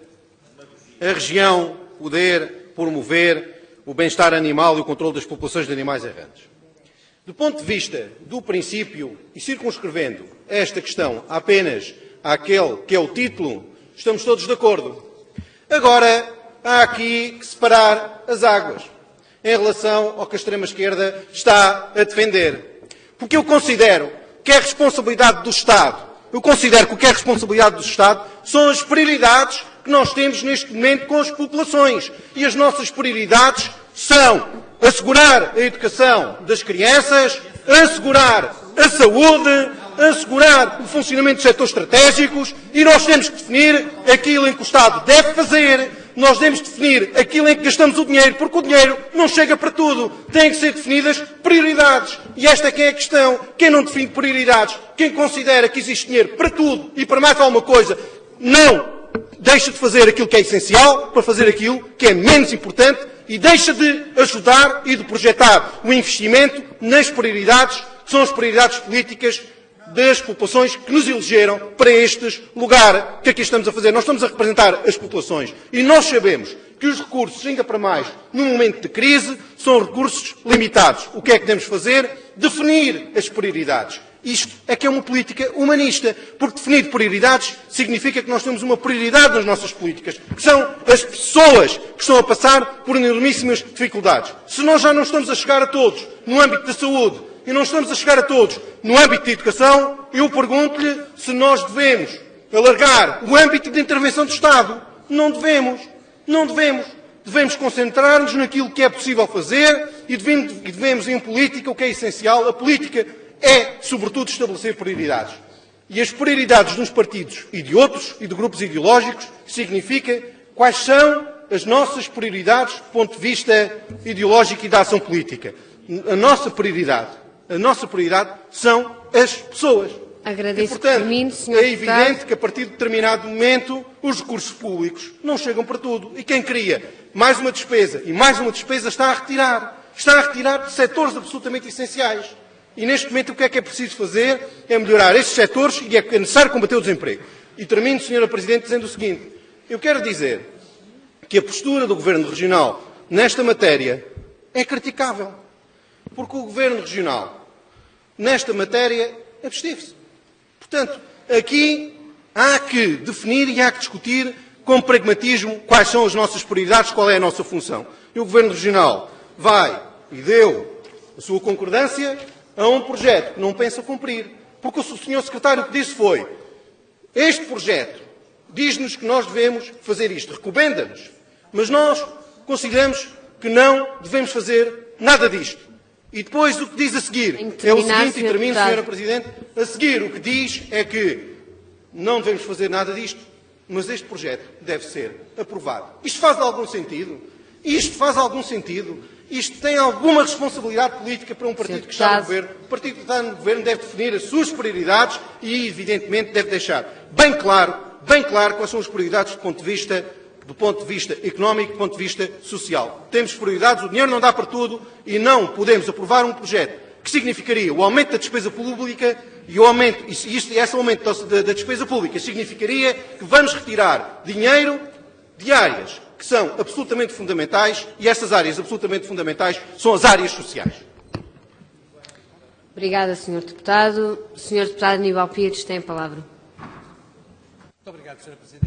a região poder promover o bem-estar animal e o controle das populações de animais errantes. Do ponto de vista do princípio, e circunscrevendo esta questão apenas àquele que é o título, estamos todos de acordo. Agora, há aqui que separar as águas em relação ao que a extrema-esquerda está a defender. Porque eu considero que é responsabilidade do Estado. Eu considero que o que é responsabilidade do Estado são as prioridades que nós temos neste momento com as populações. E as nossas prioridades são assegurar a educação das crianças, assegurar a saúde, assegurar o funcionamento dos setores estratégicos, e nós temos que definir aquilo em que o Estado deve fazer, nós temos que definir aquilo em que gastamos o dinheiro, porque o dinheiro não chega para tudo. Têm que ser definidas prioridades. E esta é que é a questão. Quem não define prioridades, quem considera que existe dinheiro para tudo e para mais alguma coisa, não deixa de fazer aquilo que é essencial para fazer aquilo que é menos importante e deixa de ajudar e de projetar o investimento nas prioridades são as prioridades políticas das populações que nos elegeram para este lugar que aqui estamos a fazer. Nós estamos a representar as populações e nós sabemos que os recursos, ainda para mais num momento de crise, são recursos limitados. O que é que devemos fazer? Definir as prioridades. Isto é que é uma política humanista, porque definir prioridades significa que nós temos uma prioridade nas nossas políticas, que são as pessoas que estão a passar por enormíssimas dificuldades. Se nós já não estamos a chegar a todos no âmbito da saúde e não estamos a chegar a todos no âmbito da educação, eu pergunto-lhe se nós devemos alargar o âmbito de intervenção do Estado. Não devemos. Não devemos. Devemos concentrar-nos naquilo que é possível fazer e devemos, em política, o que é essencial. A política é, sobretudo, estabelecer prioridades. E as prioridades de uns partidos e de outros, e de grupos ideológicos, significa quais são as nossas prioridades do ponto de vista ideológico e da ação política. A nossa prioridade são as pessoas. Agradeço, e, portanto, termine, Sr. é evidente que a partir de determinado momento os recursos públicos não chegam para tudo. E quem queria mais uma despesa e mais uma despesa está a retirar. Está a retirar setores absolutamente essenciais. E neste momento o que é preciso fazer é melhorar estes setores e é necessário combater o desemprego. E termino, Sra. Presidente, dizendo o seguinte. Eu quero dizer que a postura do Governo Regional nesta matéria é criticável. Porque o Governo Regional, nesta matéria, absteve-se. Portanto, aqui há que definir e há que discutir com pragmatismo quais são as nossas prioridades, qual é a nossa função. E o Governo Regional vai e deu a sua concordância a um projeto que não pensa cumprir. Porque o Sr. Secretário o que disse foi: este projeto diz-nos que nós devemos fazer isto, recomenda-nos, mas nós consideramos que não devemos fazer nada disto. E depois o que diz a seguir é o seguinte, e termino, Sra. Presidente, a seguir o que diz é que não devemos fazer nada disto, mas este projeto deve ser aprovado. Isto faz algum sentido? Isto faz algum sentido? Isto tem alguma responsabilidade política para um partido que está no governo? O partido que está no governo deve definir as suas prioridades e, evidentemente, deve deixar bem claro quais são as prioridades do ponto de vista económico, do ponto de vista social. Temos prioridades, o dinheiro não dá para tudo e não podemos aprovar um projeto que significaria o aumento da despesa pública e esse aumento da despesa pública significaria que vamos retirar dinheiro de áreas que são absolutamente fundamentais e essas áreas absolutamente fundamentais são as áreas sociais. Obrigada, Sr. Deputado. Sr. Deputado Aníbal Pires tem a palavra. Muito obrigado, Sra. Presidente.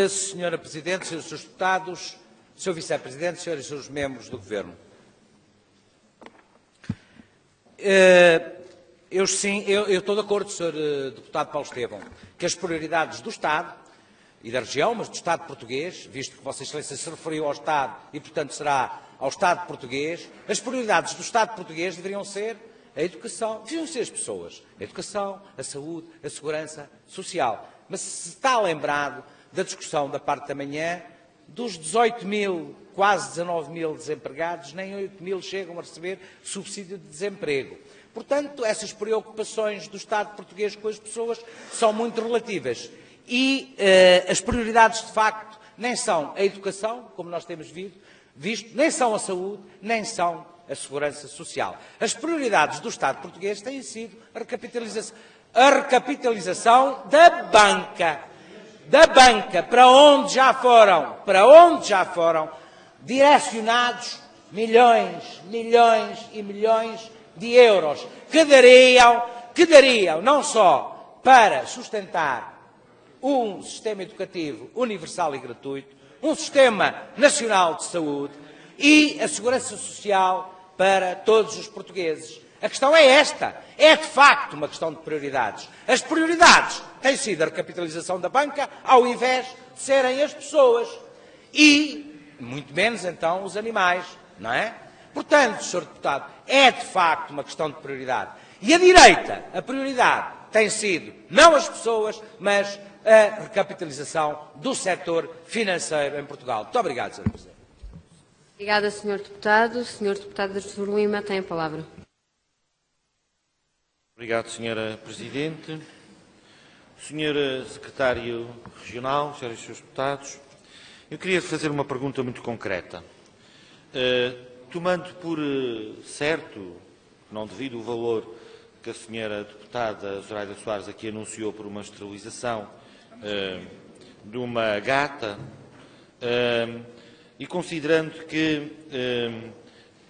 Sra. Presidente, Srs. Deputados, Sr. Vice-Presidente, Sras. e Srs. Membros do Governo. Eu estou de acordo, Sr. Deputado Paulo Estevão, que as prioridades do Estado e da região, mas do Estado português, visto que Vossa Excelência se referiu ao Estado e, portanto, será ao Estado português, as prioridades do Estado português deveriam ser a educação, deveriam ser as pessoas, a educação, a saúde, a segurança social. Mas se está lembrado da discussão da parte da manhã, dos 18 mil, quase 19 mil desempregados, nem 8 mil chegam a receber subsídio de desemprego. Portanto, essas preocupações do Estado português com as pessoas são muito relativas. E as prioridades, de facto, nem são a educação, como nós temos visto, nem são a saúde, nem são a segurança social. As prioridades do Estado português têm sido a recapitalização da banca, para onde já foram direcionados milhões e milhões de euros, que dariam não só para sustentar um sistema educativo universal e gratuito, um sistema nacional de saúde e a segurança social para todos os portugueses. A questão é esta. É, de facto, uma questão de prioridades. As prioridades têm sido a recapitalização da banca, ao invés de serem as pessoas. E, muito menos, então, os animais, não é? Portanto, Sr. Deputado, é, de facto, uma questão de prioridade. E a direita, a prioridade tem sido não as pessoas, mas a recapitalização do setor financeiro em Portugal. Muito obrigado, Sr. Presidente. Obrigada, Sr. Deputado. Sr. Deputado Artur Lima tem a palavra. Obrigado, Sra. Presidente. Sr. Secretário Regional, Sras. e Srs. Deputados, eu queria fazer uma pergunta muito concreta. Tomando por certo, não devido o valor que a senhora deputada Zoraida Soares aqui anunciou por uma esterilização de uma gata, e considerando que,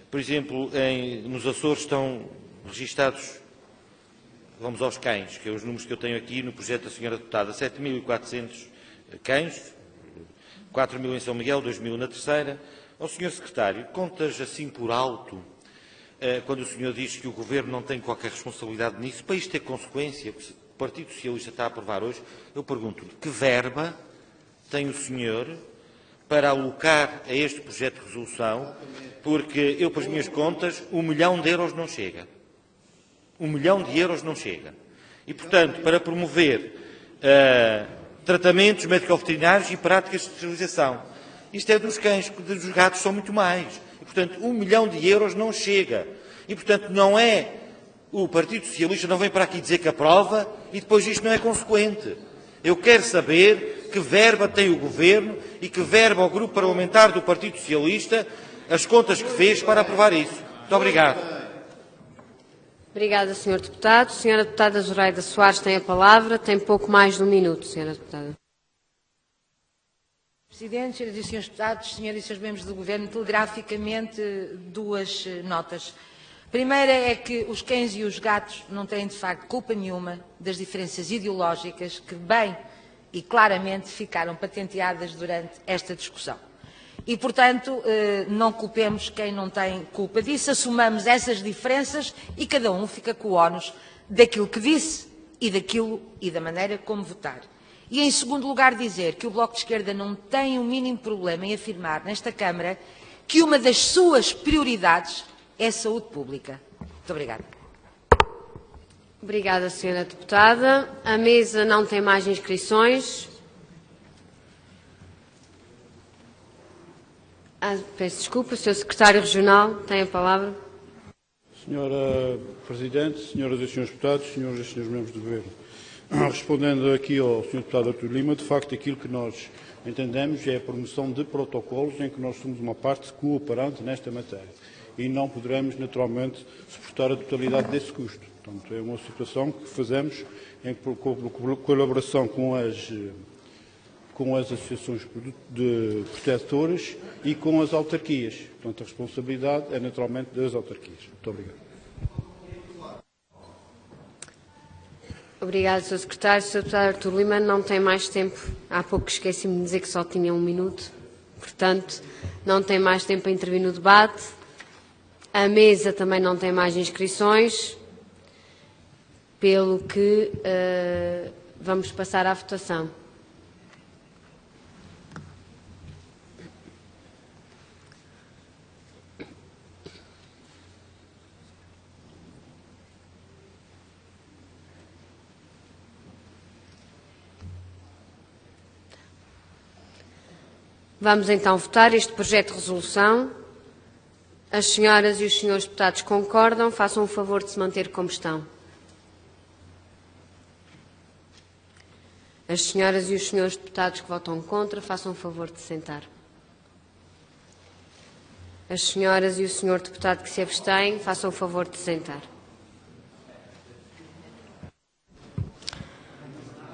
por exemplo, nos Açores estão registados, vamos aos cães, que é os números que eu tenho aqui no projeto da senhora deputada, 7.400 cães, 4.000 em São Miguel, 2.000 na Terceira. Ao senhor secretário, contas assim por alto, quando o senhor diz que o Governo não tem qualquer responsabilidade nisso, para isto ter consequência, o Partido Socialista está a aprovar hoje, eu pergunto-lhe, que verba tem o senhor para alocar a este projeto de resolução, porque eu, pelas minhas contas, 1 milhão de euros não chega. 1 milhão de euros não chega. E, portanto, para promover tratamentos médico-veterinários e práticas de esterilização. Isto é dos cães, dos gatos são muito mais. E, portanto, 1 milhão de euros não chega. E, portanto, não é o Partido Socialista não vem para aqui dizer que aprova e depois isto não é consequente. Eu quero saber que verba tem o Governo e que verba o Grupo Parlamentar do Partido Socialista, as contas que fez para aprovar isso. Muito obrigado. Obrigada, Sr. Deputado. Sra. Deputada Zoraida Soares tem a palavra. Tem pouco mais de 1 minuto, Sra. Deputada. Presidente, Sras. e Srs. Deputados, Senhoras e Srs. Membros do Governo, telegraficamente 2 notas. A primeira é que os cães e os gatos não têm, de facto, culpa nenhuma das diferenças ideológicas que bem e claramente ficaram patenteadas durante esta discussão. E, portanto, não culpemos quem não tem culpa disso, assumamos essas diferenças e cada um fica com o ónus daquilo que disse e daquilo e da maneira como votar. E, em segundo lugar, dizer que o Bloco de Esquerda não tem o mínimo problema em afirmar nesta Câmara que uma das suas prioridades é a saúde pública. Muito obrigada. Obrigada, Sra. Deputada. A mesa não tem mais inscrições. Peço desculpa, o Sr. Secretário Regional tem a palavra. Senhora Presidente, Senhoras e Srs. Deputados, Senhoras e Srs. Membros do Governo, respondendo aqui ao Sr. Deputado Artur Lima, de facto aquilo que nós entendemos é a promoção de protocolos em que nós somos uma parte cooperante nesta matéria e não poderemos naturalmente suportar a totalidade desse custo. Portanto, é uma situação que fazemos em colaboração com as associações de protetoras e com as autarquias. Portanto, a responsabilidade é naturalmente das autarquias. Muito obrigado. Obrigado, Sr. Secretário. O Sr. Deputado Artur Lima não tem mais tempo. Há pouco esqueci-me de dizer que só tinha 1 minuto. Portanto, não tem mais tempo a intervir no debate. A mesa também não tem mais inscrições, pelo que vamos passar à votação. Vamos então votar este projeto de resolução. As senhoras e os senhores deputados concordam, façam o favor de se manter como estão. As senhoras e os senhores deputados que votam contra, façam o favor de se sentar. As senhoras e o senhor deputado que se abstêm, façam o favor de se sentar.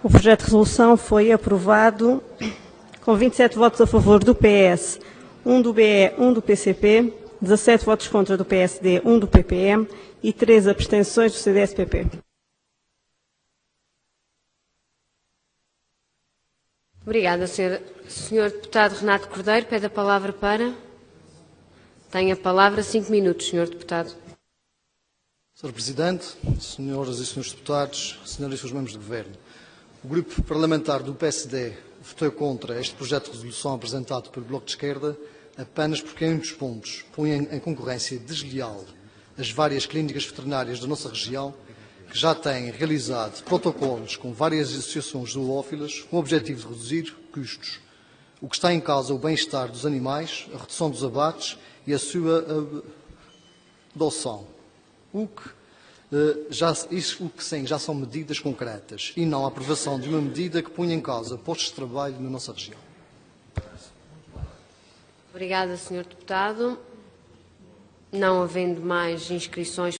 O projeto de resolução foi aprovado com 27 votos a favor do PS, 1 do BE, 1 do PCP, 17 votos contra do PSD, 1 do PPM e 3 abstenções do CDS-PP. Obrigada, Sr. Deputado Renato Cordeiro. Pede a palavra para... Tem a palavra 5 minutos, Sr. Deputado. Sr. Presidente, Senhoras e Srs. Deputados, Senhoras e Srs. Membros do Governo, o Grupo Parlamentar do PSD votou contra este projeto de resolução apresentado pelo Bloco de Esquerda apenas porque, em muitos pontos, põe em concorrência desleal as várias clínicas veterinárias da nossa região, que já têm realizado protocolos com várias associações zoófilas com o objetivo de reduzir custos. O que está em causa é o bem-estar dos animais, a redução dos abates e a sua adoção. O que sim, já são medidas concretas e não a aprovação de uma medida que ponha em causa postos de trabalho na nossa região. Obrigada, Sr. Deputado. Não havendo mais inscrições